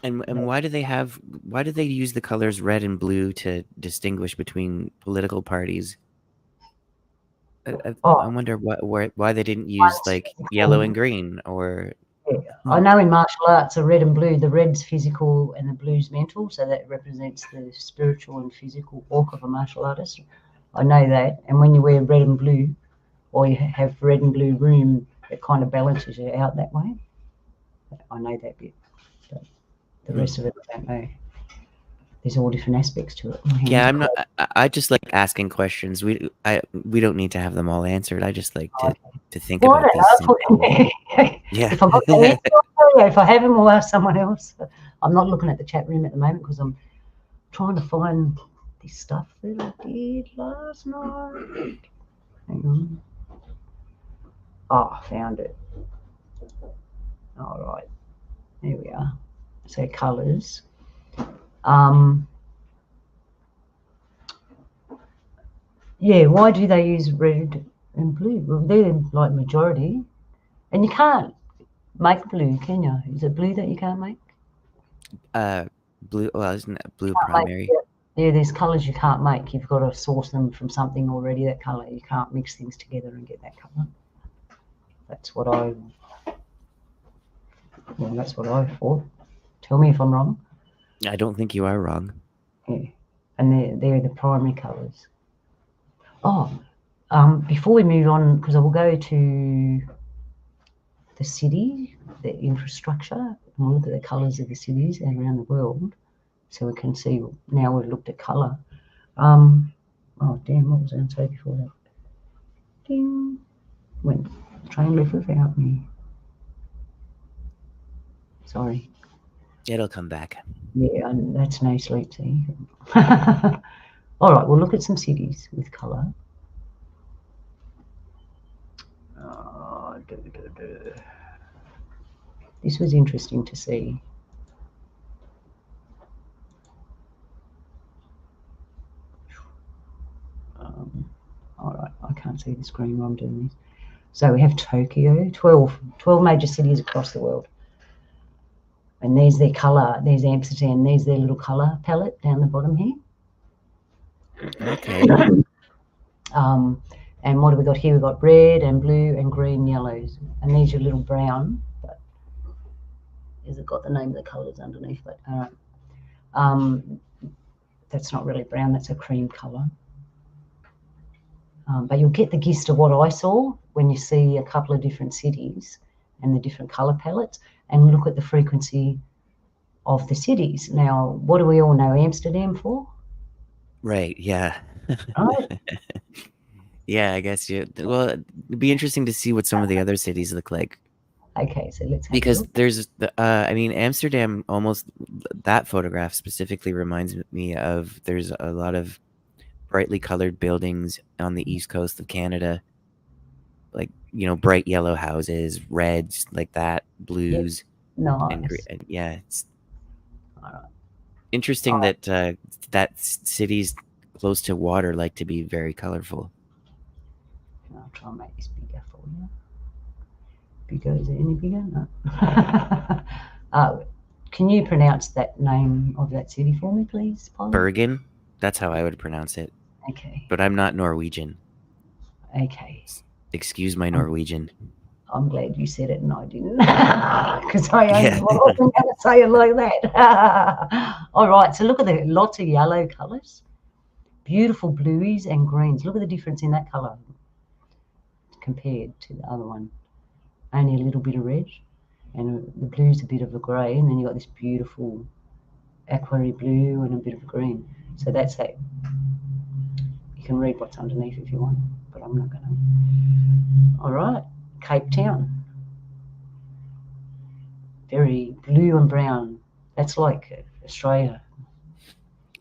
And why do they use the colors red and blue to distinguish between political parties? I Oh, wonder why they didn't use like yellow and green, or yeah. I know in martial arts, the red and blue, the red's physical and the blue's mental, so that represents the spiritual and physical walk of a martial artist. I know that, and when you wear red and blue, or you have red and blue room, it kind of balances you out that way. I know that bit, but the rest of it I don't know. There's all different aspects to it. Yeah, I'm not. I just like asking questions. We don't need to have them all answered. I just like to think about these things. Yeah. If I've got the answer, if I haven't, we'll ask someone else. I'm not looking at the chat room at the moment because I'm trying to find this stuff that I did last night. Hang on. Oh, I found it. All right. There we are. So colours. Yeah, why do they use red and blue? Well, they're like majority. And you can't make blue, can you? Is it blue that you can't make? Blue. Well, isn't that blue primary? Yeah, there's colours you can't make. You've got to source them from something already, that colour. You can't mix things together and get that colour. That's what I thought. Tell me if I'm wrong. I don't think you are wrong. Yeah, and they're the primary colours. Oh, before we move on, because I will go to the city, the infrastructure, and we'll look at the colours of the cities around the world, so we can see. Now we've looked at colour. Oh damn! What was I going to say before that? Ding! Went train left without me. Sorry. It'll come back. Yeah, that's no sleep, see. All right, we'll look at some cities with colour. This was interesting to see. All right, I can't see the screen while I'm doing this. So we have Tokyo, 12 major cities across the world. And there's their colour. There's Amsterdam. There's their little colour palette down the bottom here. Okay. And what have we got here? We've got red and blue and green, yellows. And these are little brown, but has it got the name of the colours underneath? But that's not really brown, that's a cream colour. But you'll get the gist of what I saw when you see a couple of different cities and the different colour palettes, and look at the frequency of the cities. Now, what do we all know Amsterdam for? Right, yeah. Oh. Yeah, I guess well, it'd be interesting to see what some of the other cities look like. Okay, so let's have Because there's I mean, Amsterdam, almost, that photograph specifically reminds me of, there's a lot of brightly colored buildings on the east coast of Canada, like, bright yellow houses, reds like that, blues. Nice. And yeah, it's interesting that that cities close to water like to be very colorful. I'll try and make this bigger for you. Bigger, is it any bigger? No. Can you pronounce that name of that city for me, please, Paul? Bergen? That's how I would pronounce it. Okay. But I'm not Norwegian. Okay. Excuse my Norwegian. I'm glad you said it and I didn't, because I wasn't going to say it like that. All right, so look at the lots of yellow colours, beautiful blues and greens. Look at the difference in that colour. compared to the other one. Only a little bit of red, and the blue's a bit of a grey, and then you've got this beautiful aquary blue and a bit of green. So that's that. You can read what's underneath if you want, but I'm not going to. All right, Cape Town. Very blue and brown. That's like Australia.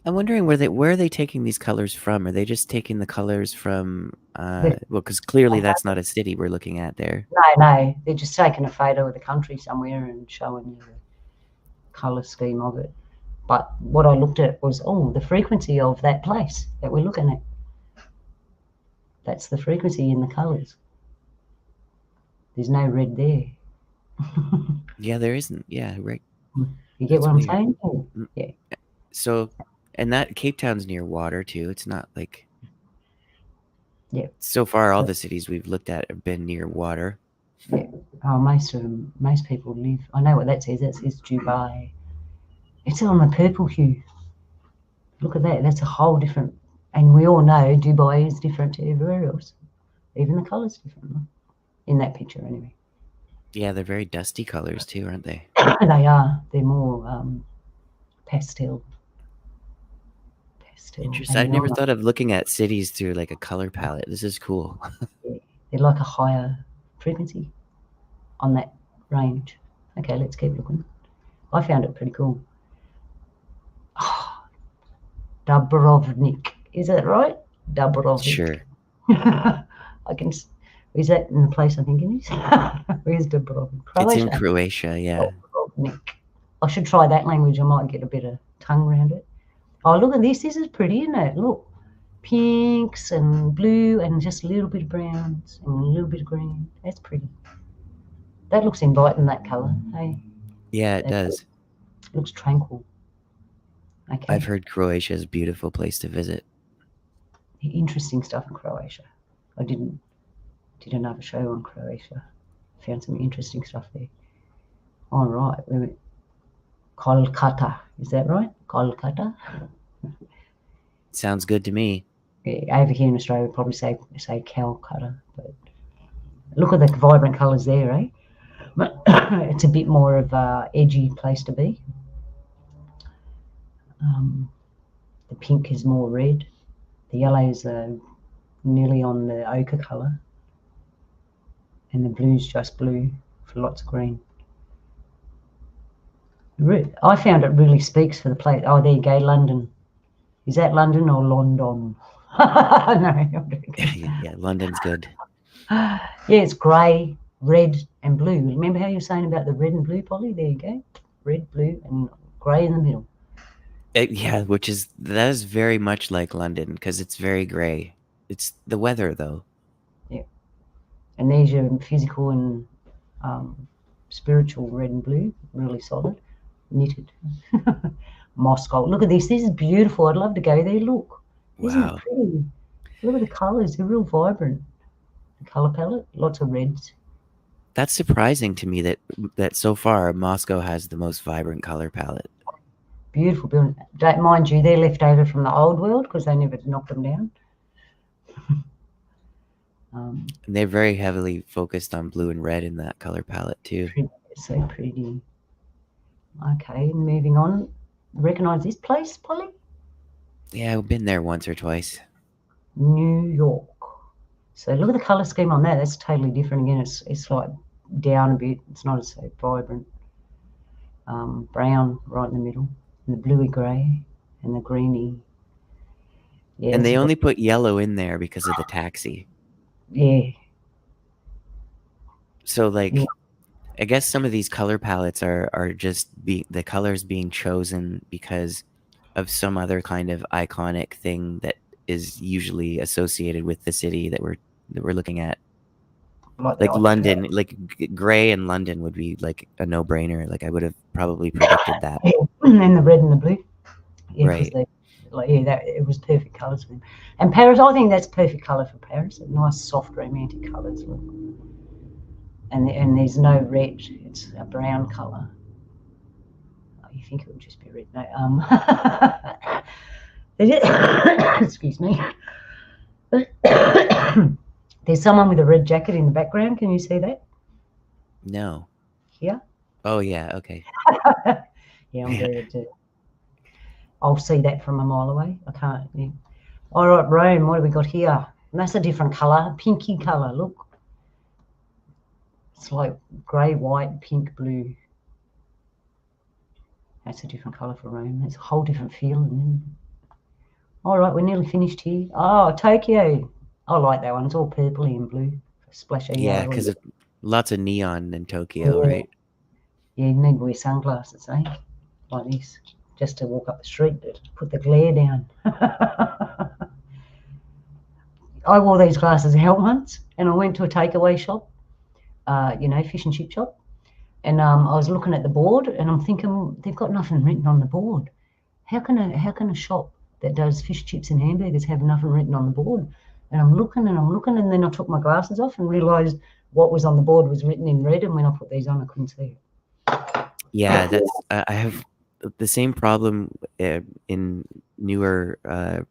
I'm wondering where are they taking these colors from? Are they just taking the colors from well, because clearly that's not a city we're looking at there. No, they're just taking a photo of the country somewhere and showing you the colour scheme of it. But what I looked at was, the frequency of that place that we're looking at. That's the frequency in the colours. There's no red there. Yeah, there isn't. Yeah, right. You get That's what I'm weird. saying? Oh, yeah. So, and that Cape Town's near water too. It's not like. Yeah. So far, all the cities we've looked at have been near water. Yeah. Oh, most people live. I know what that says. That says Dubai. It's on the purple hue. Look at that. That's a whole different. And we all know Dubai is different to everywhere else. Even the colour's different in that picture, anyway. Yeah, they're very dusty colors too, aren't they? They are. They're more pastel. Interesting. I've never thought of looking at cities through like a color palette. This is cool. Yeah, they're like a higher frequency on that range. Okay, let's keep looking. I found it pretty cool. Oh, Dubrovnik. Is that right? Dubrovnik. Sure. I can. Is that in the place I'm thinking is? Where's Dubrovnik? Croatia? It's in Croatia, yeah. Dubrovnik. I should try that language. I might get a better tongue around it. Oh, look at this. This is pretty, isn't it? Look. Pinks and blue and just a little bit of browns and a little bit of green. That's pretty. That looks inviting, that colour, hey? Yeah, it does. Looks tranquil. Okay. I've heard Croatia is a beautiful place to visit. Interesting stuff in Croatia. I did another show on Croatia. Found some interesting stuff there. All right. Kolkata. Is that right? Kolkata? Sounds good to me. Yeah, over here in Australia, we'd probably say Calcutta. But look at the vibrant colours there, eh? It's a bit more of an edgy place to be. The pink is more red. The yellows are nearly on the ochre colour. And the blue's just blue for lots of green. I found it really speaks for the place. Oh, there you go, London. Is that London or London? No. Yeah, London's good. Yeah, it's grey, red, and blue. Remember how you were saying about the red and blue, Polly? There you go. Red, blue, and grey in the middle. Yeah, that is very much like London because it's very grey. It's the weather, though. Yeah. And there's your physical and spiritual red and blue, really solid, knitted. Moscow. Look at this. This is beautiful. I'd love to go there. Look. Isn't it pretty? Look at the colours. They're real vibrant. The colour palette, lots of reds. That's surprising to me that so far Moscow has the most vibrant color palette. Beautiful building. Mind you, they're left over from the old world because they never knocked them down. And they're very heavily focused on blue and red in that color palette too. So pretty. Okay, moving on. Recognise this place, Polly? Yeah, I've been there once or twice. New York. So look at the colour scheme on that. That's totally different again. It's like down a bit. It's not as so vibrant. Brown right in the middle, and the bluey grey, and the greeny. Yeah, and they only put yellow in there because of the taxi. Yeah. So I guess some of these color palettes are just the colors being chosen because of some other kind of iconic thing that is usually associated with the city that we're looking at. Like London, like grey in London would be like a no-brainer. Like I would have probably predicted that. And the red and the blue. Yeah, right. It was perfect colours for them. And Paris, I think that's perfect colour for Paris. Nice, soft, romantic colours. Look. And there's no red. It's a brown colour. Oh, you think it would just be red? No. Excuse me. There's someone with a red jacket in the background. Can you see that? No. Here? Oh, yeah. Okay. Yeah, I'm very good too. I'll see that from a mile away. I can't. Yeah. All right, Rome, what have we got here? And that's a different colour, pinky colour. Look. It's like grey, white, pink, blue. That's a different colour for Rome. It's a whole different feeling. All right, we're nearly finished here. Oh, Tokyo. I like that one. It's all purpley and blue. A splash of Yeah, yellow. because of lots of neon in Tokyo, right? Yeah, you need to wear sunglasses, eh? Like this, just to walk up the street, to put the glare down. I wore these glasses out once, and I went to a takeaway shop, fish and chip shop, and I was looking at the board, and I'm thinking they've got nothing written on the board. How can a shop that does fish chips and hamburgers have nothing written on the board? And I'm looking, and then I took my glasses off and realised what was on the board was written in red, and when I put these on, I couldn't see it. Yeah, that's I have the same problem in newer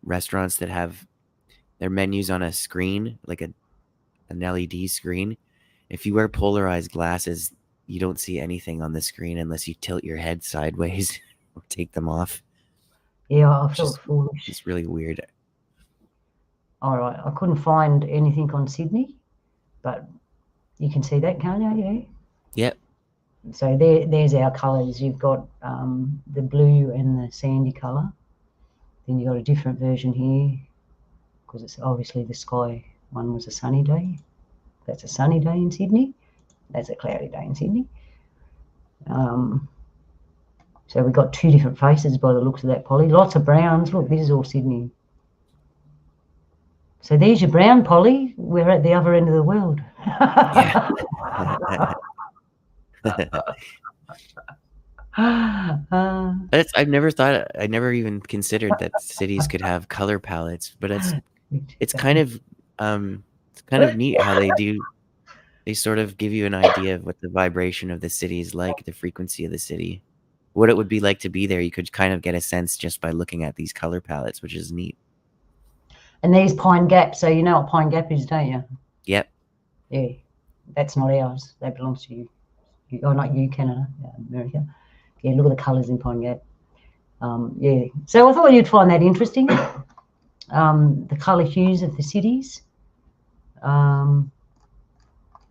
restaurants that have their menus on a screen, like an LED screen. If you wear polarized glasses, you don't see anything on the screen unless you tilt your head sideways or take them off. Yeah, I felt foolish. It's really weird. All right, I couldn't find anything on Sydney, but you can see that, can't you? Yeah. Yep. So there's our colours. You've got the blue and the sandy colour. Then you've got a different version here, because it's obviously the sky one was a sunny day. That's a sunny day in Sydney. That's a cloudy day in Sydney. So we've got two different faces by the looks of that, Polly. Lots of browns. Look, this is all Sydney. So there's your brown, Polly. We're at the other end of the world. Yeah. I never even considered that cities could have color palettes, but it's kind of neat how they sort of give you an idea of what the vibration of the city is like, the frequency of the city, what it would be like to be there. You could kind of get a sense just by looking at these color palettes, which is neat. And there's Pine Gap. So you know what Pine Gap is, don't you? Yep. Yeah. That's not ours. That belongs to you. Oh, not you, Canada, America. Yeah, look at the colours in Pine Gap. Yeah. So I thought you'd find that interesting. The colour hues of the cities. Yeah,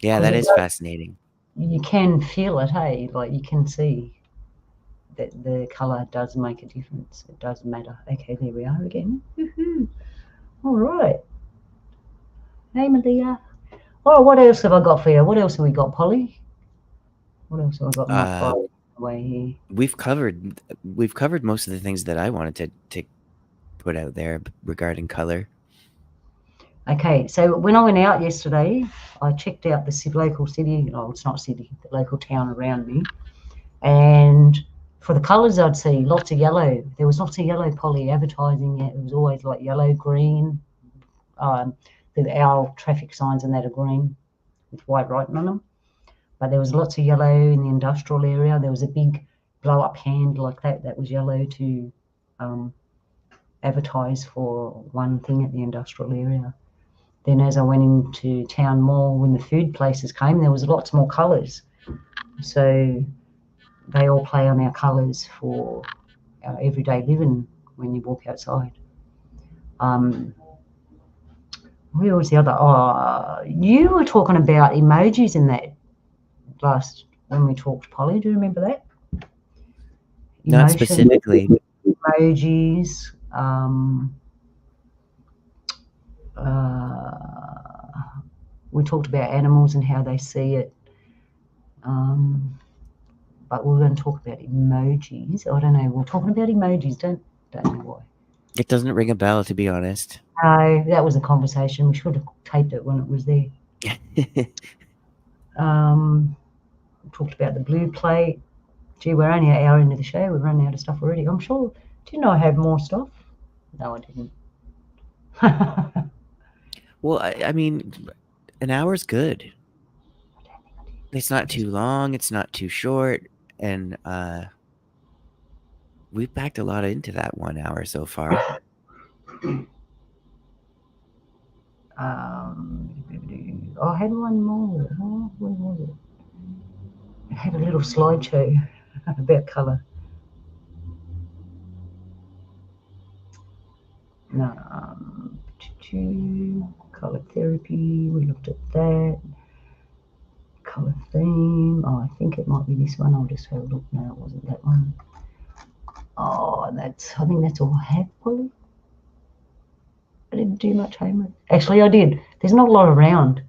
that is fascinating. You can feel it, hey? Like you can see that the colour does make a difference. It does matter. Okay, there we are again. Woohoo. All right. Hey, Malia. Oh, what else have I got for you? What else have we got, Polly? What else have I got in my file away here? We've covered most of the things that I wanted to put out there regarding color. Okay, so when I went out yesterday, I checked out the local city. Oh, it's not city, the local town around me, and for the colours I'd see lots of yellow. There was lots of yellow, Polly, advertising. It was always like yellow, green. Our traffic signs and that are green with white writing on them. But there was lots of yellow in the industrial area. There was a big blow-up hand like that was yellow to advertise for one thing at the industrial area. Then as I went into Town Mall, when the food places came, there was lots more colours. So they all play on our colours for our everyday living when you walk outside. Where was the other? Oh, you were talking about emojis in that last when we talked, Polly. Do you remember that? Not specifically. Emojis. We talked about animals and how they see it. But we're going to talk about emojis. I don't know. We're talking about emojis. Don't know why. It doesn't ring a bell, to be honest. No, that was a conversation. We should have taped it when it was there. We talked about the blue plate. Gee, we're only an hour into the show. We've run out of stuff already. I'm sure. Didn't I have more stuff? No, I didn't. Well, I mean, an hour's good. It's not too long. It's not too short. And we've packed a lot into that 1 hour so far. I had one more. Oh, where was it? I had a little slideshow about colour. No, colour therapy. We looked at that. Colour theme. Oh, I think it might be this one. I'll just have a look. No, it wasn't that one. Oh, I think that's all I have, Polly. I didn't do much homework. Actually, I did. There's not a lot around.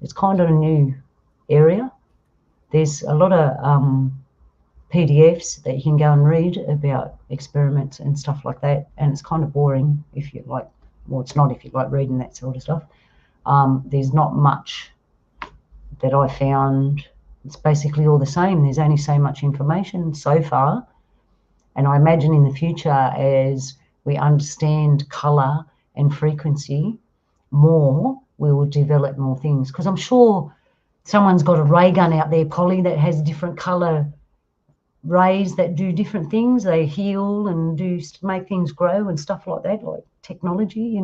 It's kind of a new area. There's a lot of PDFs that you can go and read about experiments and stuff like that, and it's kind of boring if you like. Well, it's not if you like reading that sort of stuff. There's not much that I found. It's basically all the same. There's only so much information so far, and I imagine in the future, as we understand colour and frequency more, we will develop more things. Because I'm sure someone's got a ray gun out there, Polly, that has different colour rays that do different things. They heal and make things grow and stuff like that, like technology,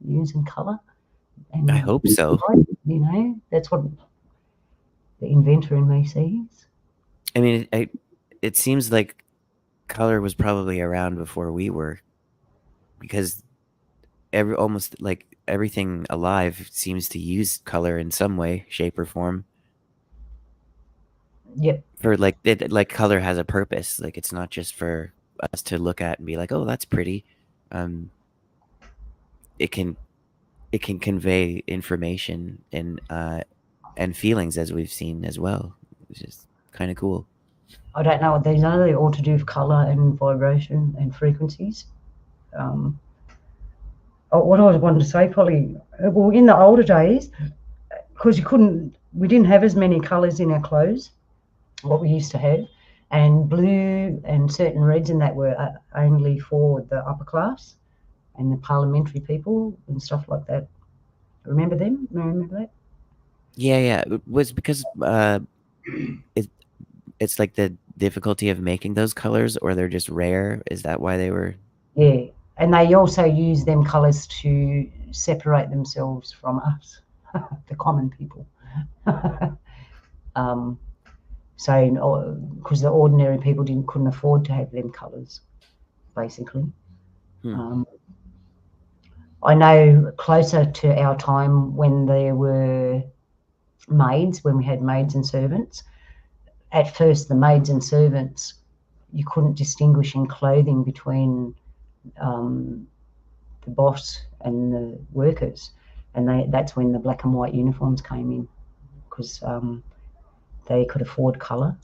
using colour. And I hope so. That's what the inventor in me sees. I mean, it seems like color was probably around before we were, because almost like everything alive seems to use color in some way, shape, or form. Yep. For color has a purpose. Like, it's not just for us to look at and be like, oh, that's pretty. It can convey information and feelings, as we've seen as well, which is kind of cool. I don't know what these are. They're all to do with colour and vibration and frequencies. What I wanted to say, Polly, well, in the older days, because we didn't have as many colours in our clothes, what we used to have, and blue and certain reds and that were only for the upper class and the parliamentary people and stuff like that. Remember them? Remember that? Yeah. It was because it's like the difficulty of making those colors, or they're just rare. Is that why they were? Yeah, and they also use them colours to separate themselves from us, the common people. So, because the ordinary people couldn't afford to have them colours, basically. I know closer to our time, when there were maids, when we had maids and servants, at first the maids and servants, you couldn't distinguish in clothing between the boss and the workers, and that's when the black and white uniforms came in, because they could afford colour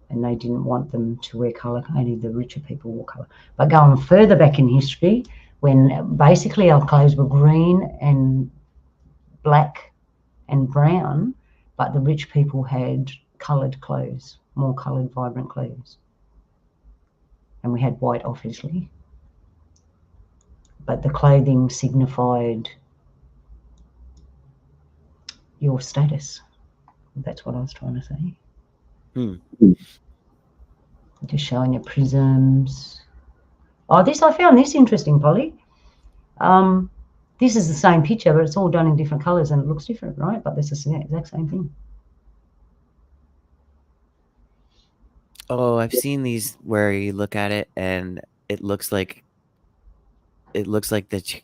and they didn't want them to wear colour. Only the richer people wore colour. But going further back in history, when basically our clothes were green and black and brown, but the rich people had coloured clothes, more coloured, vibrant clothes. And we had white, obviously. But the clothing signified your status. That's what I was trying to say. Just showing you prisms. Oh, I found this interesting, Polly. This is the same picture, but it's all done in different colours and it looks different, right? But this is the exact same thing. Oh, I've seen these where you look at it and it looks like the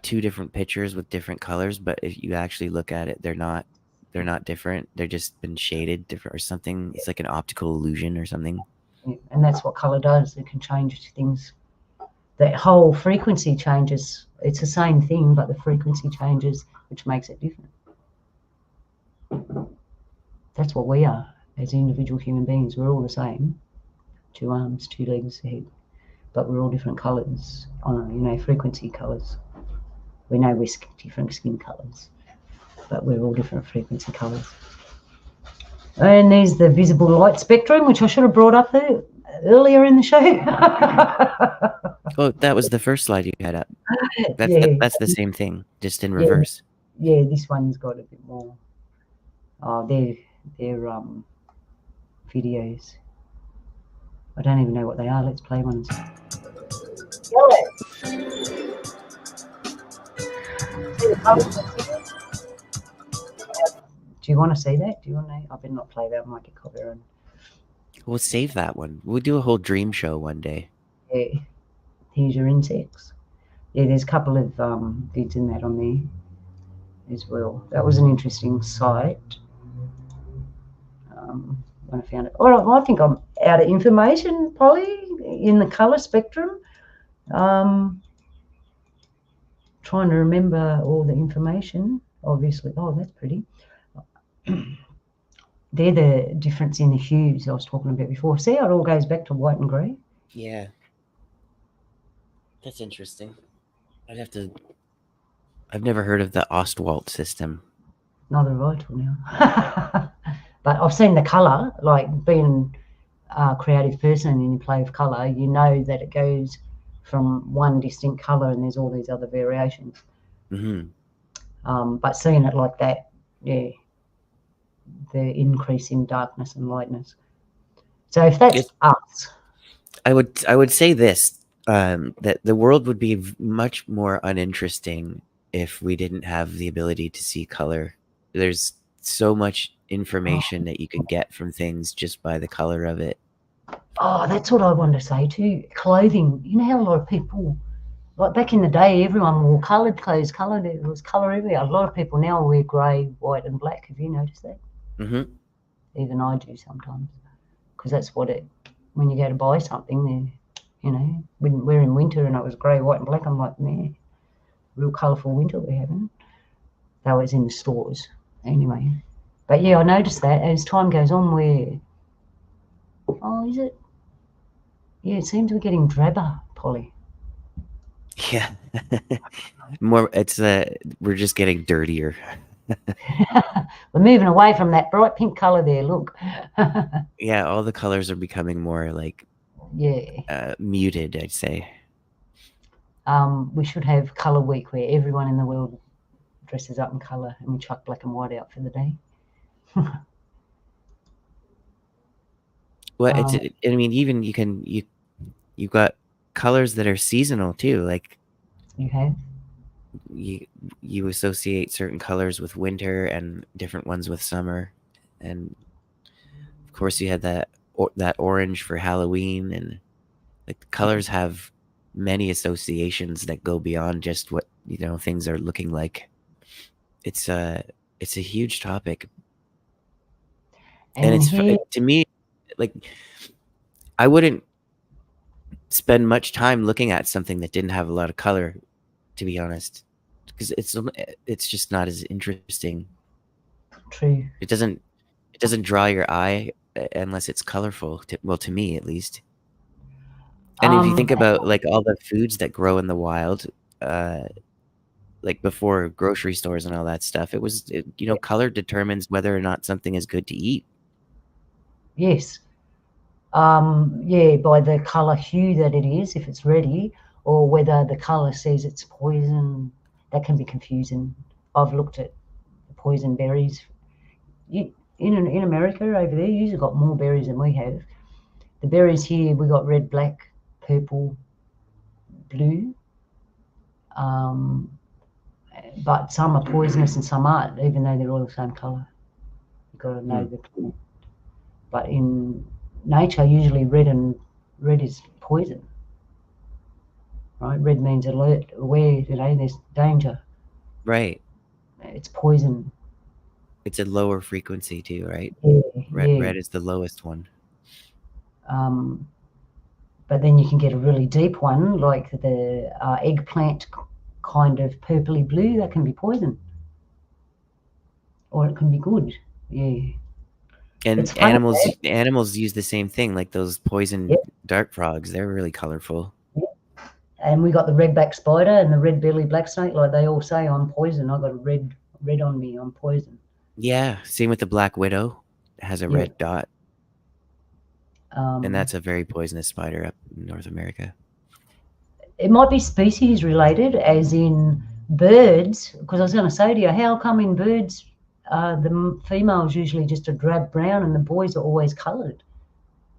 two different pictures with different colors, but if you actually look at it, they're not different. They're just been shaded different or something. It's like an optical illusion or something. Yeah, and that's what colour does. It can change things. The whole frequency changes. It's the same thing, but the frequency changes, which makes it different. That's what we are as individual human beings. We're all the same. 2 arms, 2 legs, a head. But we're all different colours, frequency colours. We know we're different skin colours, but we're all different frequency colours. And there's the visible light spectrum, which I should have brought up there earlier in the show. Oh, that was the first slide you had up. That's the same thing, just in reverse. Yeah, this one's got a bit more. Oh, they're videos. I don't even know what they are. Let's play one. Yellow. See the Do you want to see that? Do you want to? I better not play that. I might get copyrighted. We'll save that one. We'll do a whole dream show one day. Yeah. Here's your insects. Yeah, there's a couple of vids in that on there as well. That was an interesting site. When I found it. Oh, I think I'm out of information, Polly, in the colour spectrum. Trying to remember all the information, obviously. Oh, that's pretty. They're the difference in the hues I was talking about before. See how it all goes back to white and grey? Yeah. That's interesting. I've never heard of the Ostwald system. Neither have I till now. But I've seen the colour, like being a creative person and you play with colour, you know that it goes from one distinct colour and there's all these other variations. Mm-hmm. But seeing it like that, yeah, the increase in darkness and lightness. So if that's us, I would say this, that the world would be much more uninteresting if we didn't have the ability to see color. There's so much information that you can get from things just by the color of it. Oh, that's what I wanted to say too. Clothing. You know how a lot of people, like back in the day, everyone wore coloured clothes. Coloured, it was colour everywhere. A lot of people now wear grey, white, and black. Have you noticed that? Mm-hmm. Even I do sometimes, because that's what it. When you go to buy something, you know, when we're in winter and it was grey, white, and black, I'm like, man, real colourful winter we're having. That was in the stores anyway. But yeah, I noticed that as time goes on, is it? Yeah, it seems we're getting drabber, Polly. Yeah. More. We're just getting dirtier. We're moving away from that bright pink colour there. Look. Yeah, all the colors are becoming more like muted, I'd say. We should have colour week where everyone in the world dresses up in colour and we chuck black and white out for the day. Well, I mean, even you've got colors that are seasonal too. Like you have. You associate certain colors with winter and different ones with summer, and of course you had that orange for Halloween, and like the colors have many associations that go beyond just what things are looking like. It's a huge topic, and it's to me, like, I wouldn't spend much time looking at something that didn't have a lot of color, to be honest, because it's just not as interesting. True. It doesn't draw your eye unless it's colorful. To me, at least. And if you think about like all the foods that grow in the wild, like before grocery stores and all that stuff, color determines whether or not something is good to eat. Yes. Yeah, by the colour hue that it is, if it's ready, or whether the colour says it's poison. That can be confusing. I've looked at the poison berries. In America over there, you've got more berries than we have. The berries here, we got red, black, purple, blue. But some are poisonous and some aren't, even though they're all the same colour. You've got to know the plant. But in nature, usually red is poison. Right? Red means alert, aware, there's danger. Right. It's poison. It's a lower frequency too, right? Yeah, red is the lowest one. But then you can get a really deep one, like the eggplant kind of purpley blue. That can be poison. Or it can be good. Yeah. And animals use the same thing, like those poison dart frogs. They're really colorful. Yep. And we got the redback spider and the red belly black snake. Like they all say, I'm poison. I got a red on me. I'm poison. Yeah. Same with the black widow. It has a red dot. And that's a very poisonous spider up in North America. It might be species related, as in birds. Because I was going to say to you, how come in birds the female's usually just a drab brown and the boys are always coloured?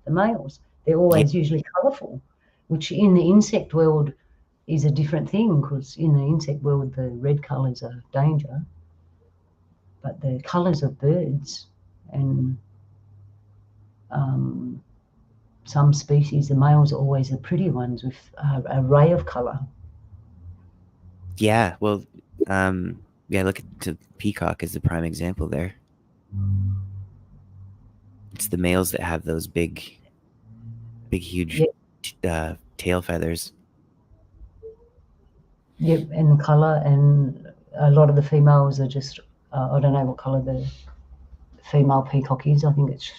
The males, they're always usually colourful, which in the insect world, is a different thing, because in the insect world the red colours are danger, but the colours of birds and some species, the males are always the pretty ones with an array of colour. Yeah, well, look at the peacock as the prime example there. It's the males that have those big, huge tail feathers. Yep, and the colour, and a lot of the females are just, I don't know what colour the female peacock is. I think it's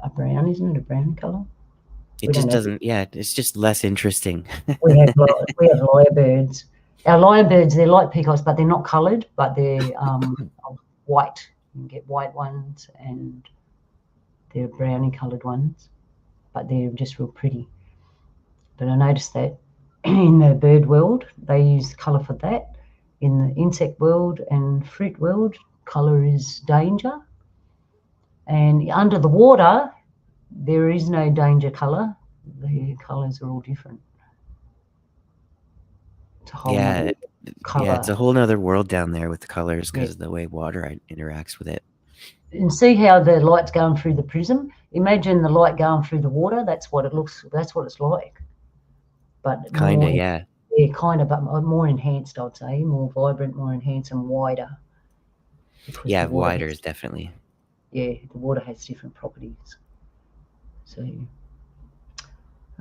a brown, isn't it? A brown colour? It We don't just have. doesn't. Yeah, it's just less interesting. We have lyrebirds. Our lyrebirds, they're like peacocks, but they're not coloured, but they're white. You can get white ones, and they're browny coloured ones, but they're just real pretty. But I noticed that in the bird world, they use colour for that. In the insect world and fruit world, colour is danger. And under the water, there is no danger colour. The colours are all different. It's a whole Yeah, other colour. yeah, it's a whole nother world down there with the colors because of the way water interacts with it. And see how the light's going through the prism? Imagine the light going through the water. That's what it looks. That's what it's like. But Kinda, more, yeah. yeah, kind of, but more enhanced, I'd say, more vibrant, more enhanced, and wider. Because Yeah, the water wider has, is definitely. yeah, the water has different properties. So,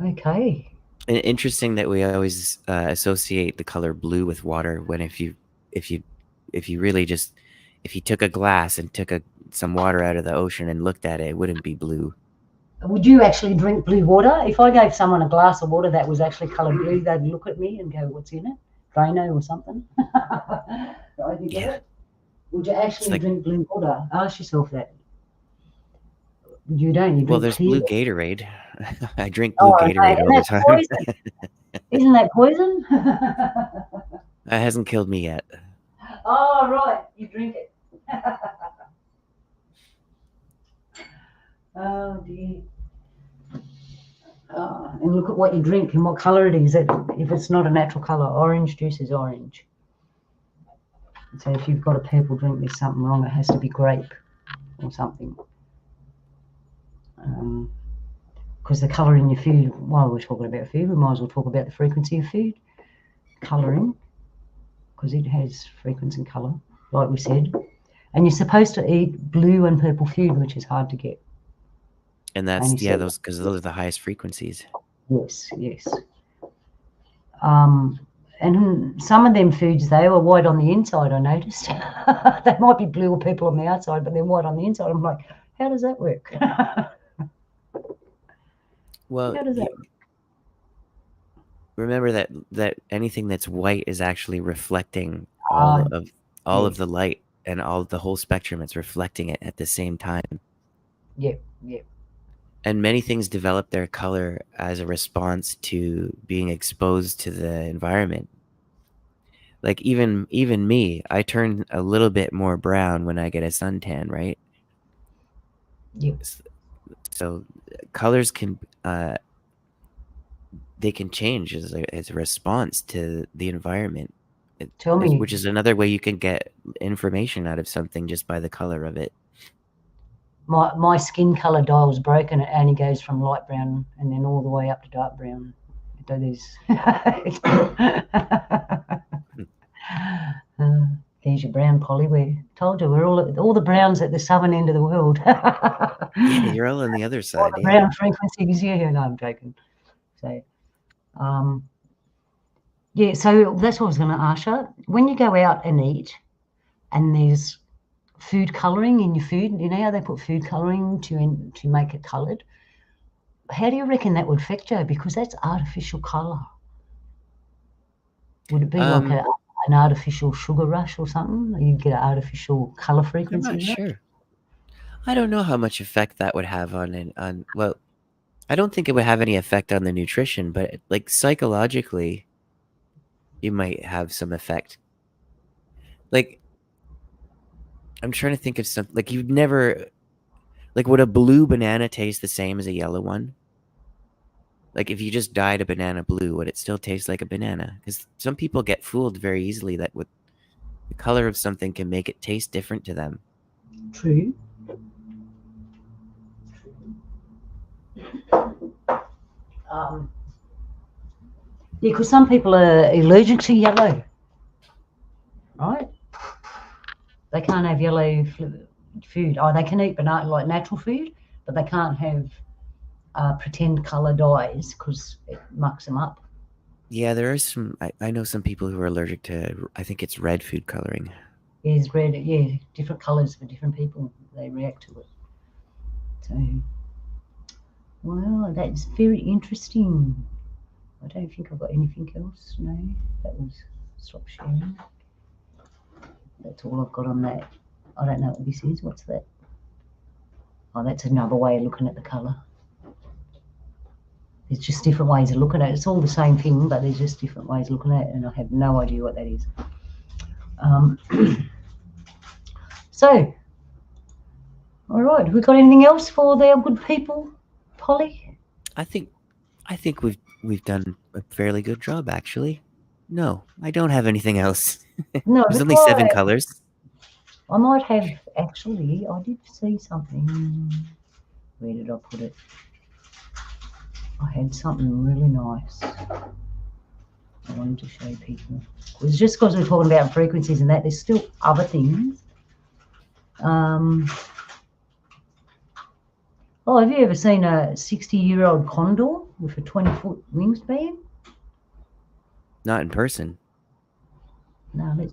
okay. And interesting that we always associate the color blue with water when if you really just if you took a glass and took some water out of the ocean and looked at it, it wouldn't be blue. Would you actually drink blue water? If I gave someone a glass of water that was actually coloured blue, they'd look at me and go, "What's in it? Drano or something?" Right, you get it? Would you actually drink blue water? Ask yourself that. You don't. You Well, drink there's clear. blue Gatorade. I drink blue Gatorade and all the that's time. poison. Isn't that poison? That hasn't killed me yet. Oh, right. You drink it. Oh, dear. And look at what you drink and what colour it is. If it's not a natural colour, orange juice is orange. So if you've got a purple drink, there's something wrong. It has to be grape or something. Because the colour in your food, while we're talking about food, we might as well talk about the frequency of food. Colouring, because it has frequency and colour, like we said. And you're supposed to eat blue and purple food, which is hard to get. And that's those because those are the highest frequencies. Yes, yes. And some of them foods, they were white on the inside, I noticed. They might be blue or purple on the outside, but they're white on the inside. I'm like, how does that work? Well, how does that remember that anything that's white is actually reflecting all of the light and all the whole spectrum. It's reflecting it at the same time. Yep, yep. And many things develop their color as a response to being exposed to the environment. Like even me, I turn a little bit more brown when I get a suntan, right? Yep. So colors can they can change as a response to the environment. Tell me. Which is another way you can get information out of something just by the color of it. My skin color dial's broken. It only goes from light brown and then all the way up to dark brown. There's there's your brown, Polly. We told you we're all the browns at the southern end of the world. Yeah, you're all on the other side. All the brown frequencies. Yeah, no, I'm joking. So, yeah. So that's what I was going to ask you. When you go out and eat, and there's food colouring in your food, you know how they put food colouring to make it coloured. How do you reckon that would affect you? Because that's artificial colour. Would it be like an artificial sugar rush or something? You get an artificial colour frequency. I'm not sure. I don't know how much effect that would have on. Well, I don't think it would have any effect on the nutrition, but like psychologically, you might have some effect. Like, I'm trying to think of something. Like you've never, like, would a blue banana taste the same as a yellow one? Like if you just dyed a banana blue, would it still taste like a banana? Because some people get fooled very easily that with the color of something can make it taste different to them. True. Yeah, because some people are allergic to yellow, right? They can't have yellow food. Oh, they can eat banana like natural food, but they can't have pretend color dyes because it mucks them up. Yeah, there are some. I know some people who are allergic to. I think it's red food coloring. Is red, yeah, different colors for different people. They react to it. So, well, that's very interesting. I don't think I've got anything else. No, that was stop sharing. That's all I've got on that. I don't know what this is. What's that? Oh, that's another way of looking at the colour. There's just different ways of looking at it. It's all the same thing, but there's just different ways of looking at it, and I have no idea what that is. So, all right, have we got anything else for our good people, Polly? I think we've done a fairly good job, actually. No, I don't have anything else. No, There's but only 7 colors. I might have actually. I did see something. Where did I put it? I had something really nice I wanted to show people. It was just because we're talking about frequencies and that. There's still other things. Oh, have you ever seen a 60-year-old condor with a 20-foot wingspan? Not in person. No, let's.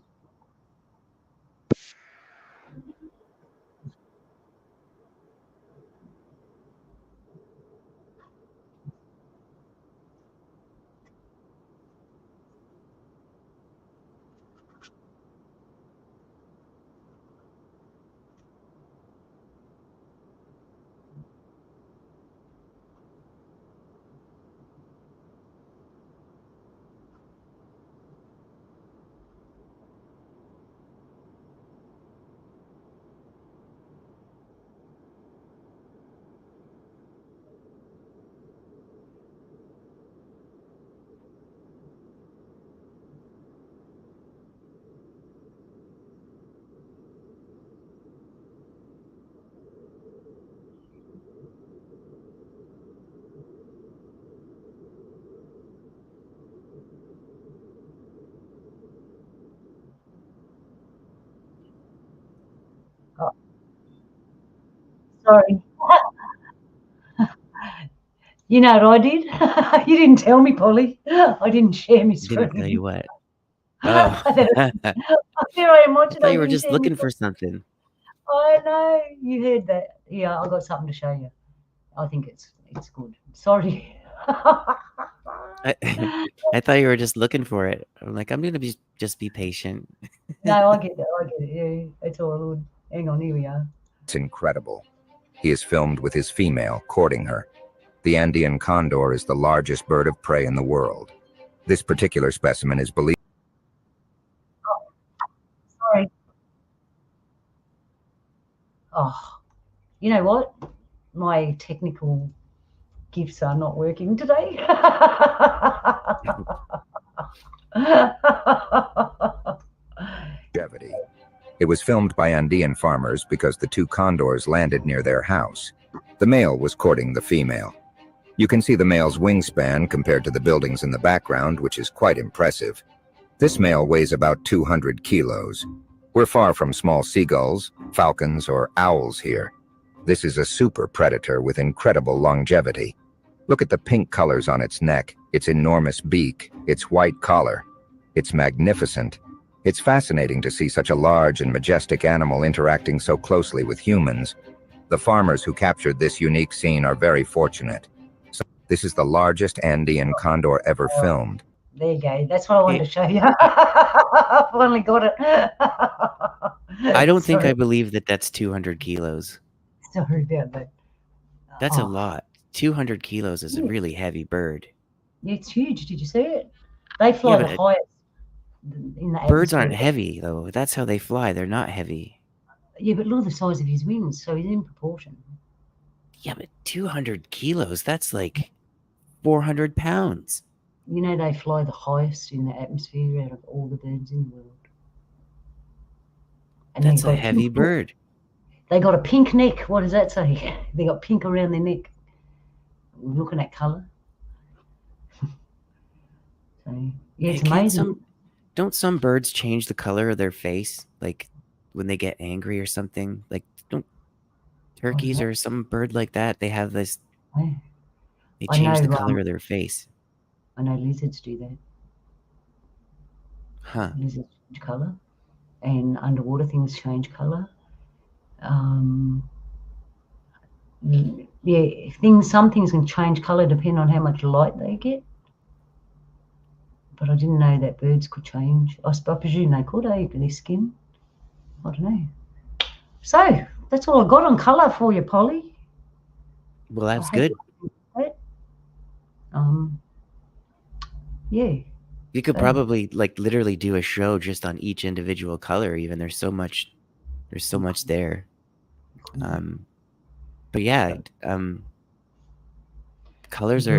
Oh, sorry. You know what I did? You didn't tell me, Polly. I didn't share my Didn't tell you screen. what. Oh. Here I am I watching. thought I you were didn't just share my. looking for something. I know you heard that. Yeah, I got something to show you. I think it's good. Sorry. I, I thought you were just looking for it. I'm like, I'm gonna just be patient. No, I get it. I get it. Yeah, it's all good. Hang on, here we are. It's incredible. He is filmed with his female courting her. The Andean condor is the largest bird of prey in the world. This particular specimen is believed. Sorry. Oh, you know what? My technical gifts are not working today. Longevity. It was filmed by Andean farmers because the two condors landed near their house. The male was courting the female. You can see the male's wingspan compared to the buildings in the background, which is quite impressive. This male weighs about 200 kilos. We're far from small seagulls, falcons, or owls here. This is a super predator with incredible longevity. Look at the pink colors on its neck, its enormous beak, its white collar. It's magnificent. It's fascinating to see such a large and majestic animal interacting so closely with humans. The farmers who captured this unique scene are very fortunate. This is the largest Andean condor ever filmed. There you go. That's what I wanted to show you. Finally got it. I don't think I believe that that's 200 kilos. Sorry about that. That's a lot. 200 kilos is a really heavy bird. It's huge. Did you see it? They fly the highest in the birds atmosphere. aren't heavy, though. That's how they fly. They're not heavy. Yeah, but look at the size of his wings, so he's in proportion. Yeah, but 200 kilos, that's like 400 pounds. You know, they fly the highest in the atmosphere out of all the birds in the world. And That's they've a got heavy pink neck. bird. They got a pink neck. What does that say? They got pink around their neck. We're looking at colour. So yeah, it's Hey, amazing. don't some birds change the color of their face, like when they get angry or something? Like, don't turkeys or some bird like that? They have this. Yeah. They I change the know, color of their face. I know lizards do that. Huh? Lizards change colour, and underwater things change colour. Yeah, some things can change colour depending on how much light they get. But I didn't know that birds could change. I presume they could, their skin. I don't know. So that's all I got on colour for you, Polly. Well, that's good. Yeah. You could probably like literally do a show just on each individual color. Even there's so much there. But yeah, colors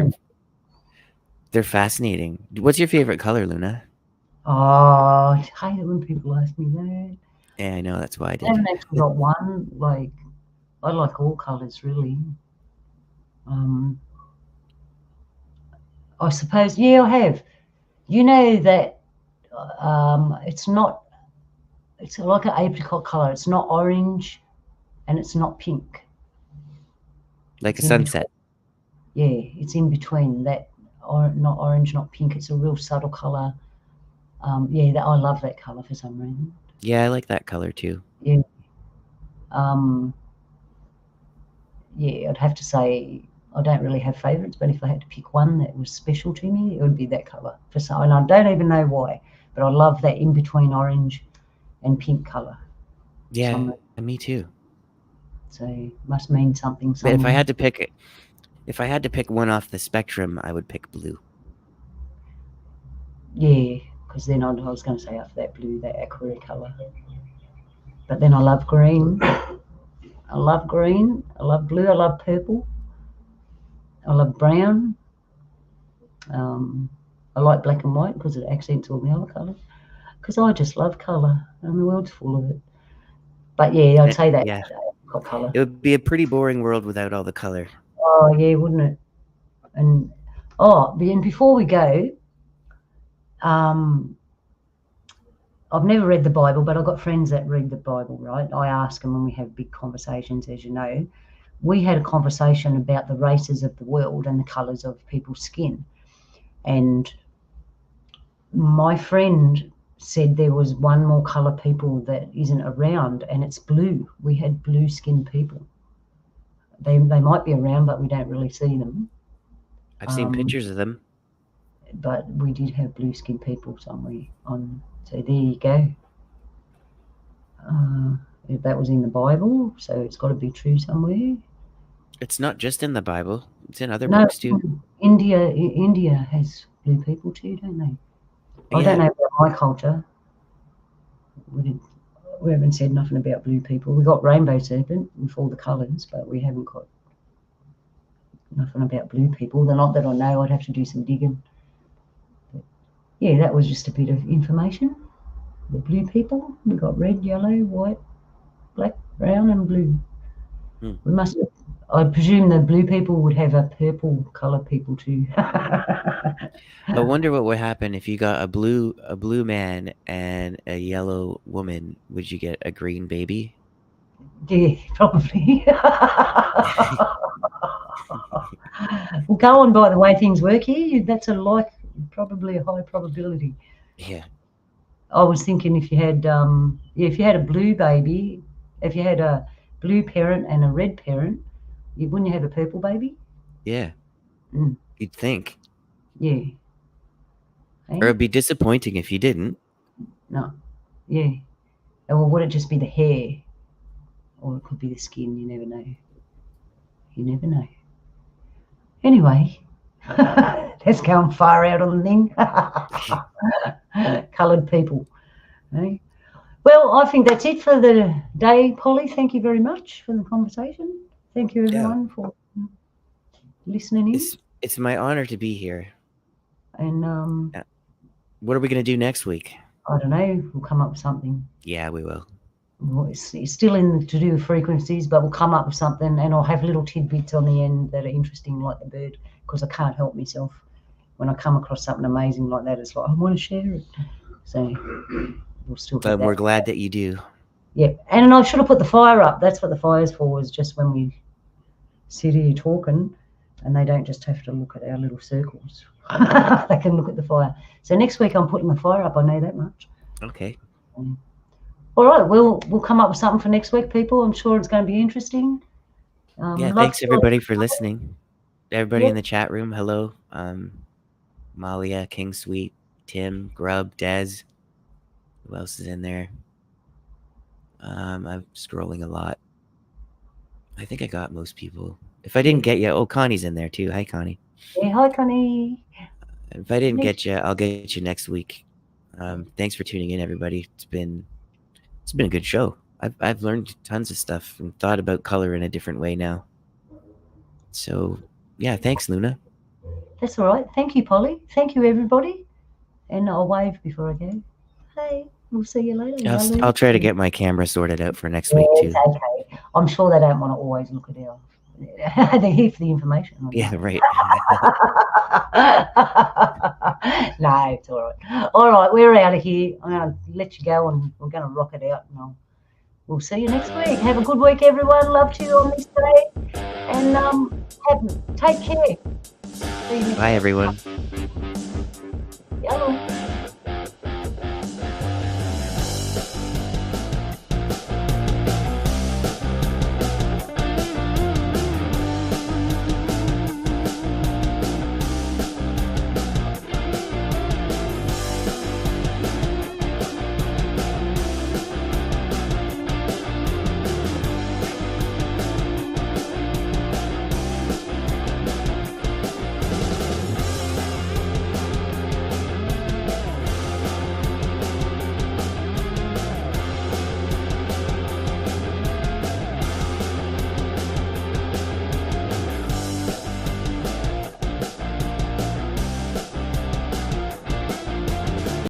they're fascinating. What's your favorite color, Luna? Oh, I hate it when people ask me that. Yeah, I know, that's why I I did. haven't actually got one. Like, I like all colours, really. I suppose, yeah, I have. You know that it's like an apricot colour. It's not orange and it's not pink. Like It's a sunset. Yeah, it's in between that, not orange, not pink. It's a real subtle colour. Yeah, I love that colour for some reason. Yeah, I like that color too. Yeah. Yeah, I'd have to say I don't really have favourites, but if I had to pick one that was special to me, it would be that colour. And I don't even know why, but I love that in between orange and pink colour. Yeah, me too. So it must mean something. But if I had to pick one off the spectrum, I would pick blue. Yeah, because then I was going to say after that blue, that aqua colour. But then I love green. I love green. I love blue. I love purple. I love brown. I like black and white because it accents all the other colours. Because I just love colour, and the world's full of it. But yeah, I'd say that. Yeah, colour. it would be a pretty boring world without all the color. Oh yeah, wouldn't it? And before we go, I've never read the Bible, but I've got friends that read the Bible, right? I ask them when we have big conversations, as you know. We had a conversation about the races of the world and the colours of people's skin. And my friend said there was one more colour people that isn't around, and it's blue. We had blue skinned people. They might be around, but we don't really see them. I've seen pictures of them. But we did have blue skinned people somewhere on. So there you go. That was in the Bible, so it's got to be true somewhere. It's not just in the Bible; it's in other books too. India has blue people too, don't they? Yeah. I don't know about my culture. We haven't said nothing about blue people. We got rainbow serpent with all the colours, but we haven't got nothing about blue people. They're not that I know. I'd have to do some digging. But yeah, that was just a bit of information. The blue people, we got red, yellow, white, black, brown, and blue. We must. I presume the blue people would have a purple colour people too. I wonder what would happen if you got a blue man and a yellow woman. Would you get a green baby? Yeah, probably. Well, go on by the way things work here. That's probably a high probability. Yeah. I was thinking if you had a blue baby, if you had a blue parent and a red parent, wouldn't you have a purple baby? Yeah. You'd think. Yeah. Or it'd be disappointing if you didn't. No. Yeah. Or would it just be the hair? Or it could be the skin. You never know. You never know. Anyway, that's going far out on the thing. Coloured people. Okay? Well, I think that's it for the day, Polly. Thank you very much for the conversation. Thank you, everyone, for listening in. It's my honor to be here. And What are we going to do next week? I don't know. We'll come up with something. Yeah, we will. It's still in to do with frequencies, but we'll come up with something, and I'll have little tidbits on the end that are interesting, like the bird, because I can't help myself. When I come across something amazing like that, it's like I want to share it. So we'll still do But that. we're glad that you do. Yeah, and I should have put the fire up. That's what the fire's for, is just when we sit here talking, and they don't just have to look at our little circles. They can look at the fire. So next week I'm putting the fire up. I know that much. Okay. All right, we'll come up with something for next week, people. I'm sure it's going to be interesting. Yeah, thanks everybody for listening. Everybody in the chat room, hello. Malia, King Sweet, Tim, Grub, Dez. Who else is in there? I'm scrolling a lot. I think I got most people. If I didn't get you, Connie's in there too. Hi, Connie. Yeah, hi, Connie. If I didn't get you, I'll get you next week. Thanks for tuning in, everybody. It's been a good show. I've learned tons of stuff and thought about color in a different way now. So yeah, thanks, Luna. That's all right. Thank you, Polly. Thank you, everybody. And I'll wave before I go. Hey, we'll see you later. I'll try to get my camera sorted out for next week too. Okay. I'm sure they don't want to always look at our. They're here for the information. Yeah, right. No, it's all right. All right, we're out of here. I'm going to let you go, and we're going to rock it out. And we'll see you next week. Have a good week, everyone. Love to you on this day. And take care. Bye, everyone. Yellow.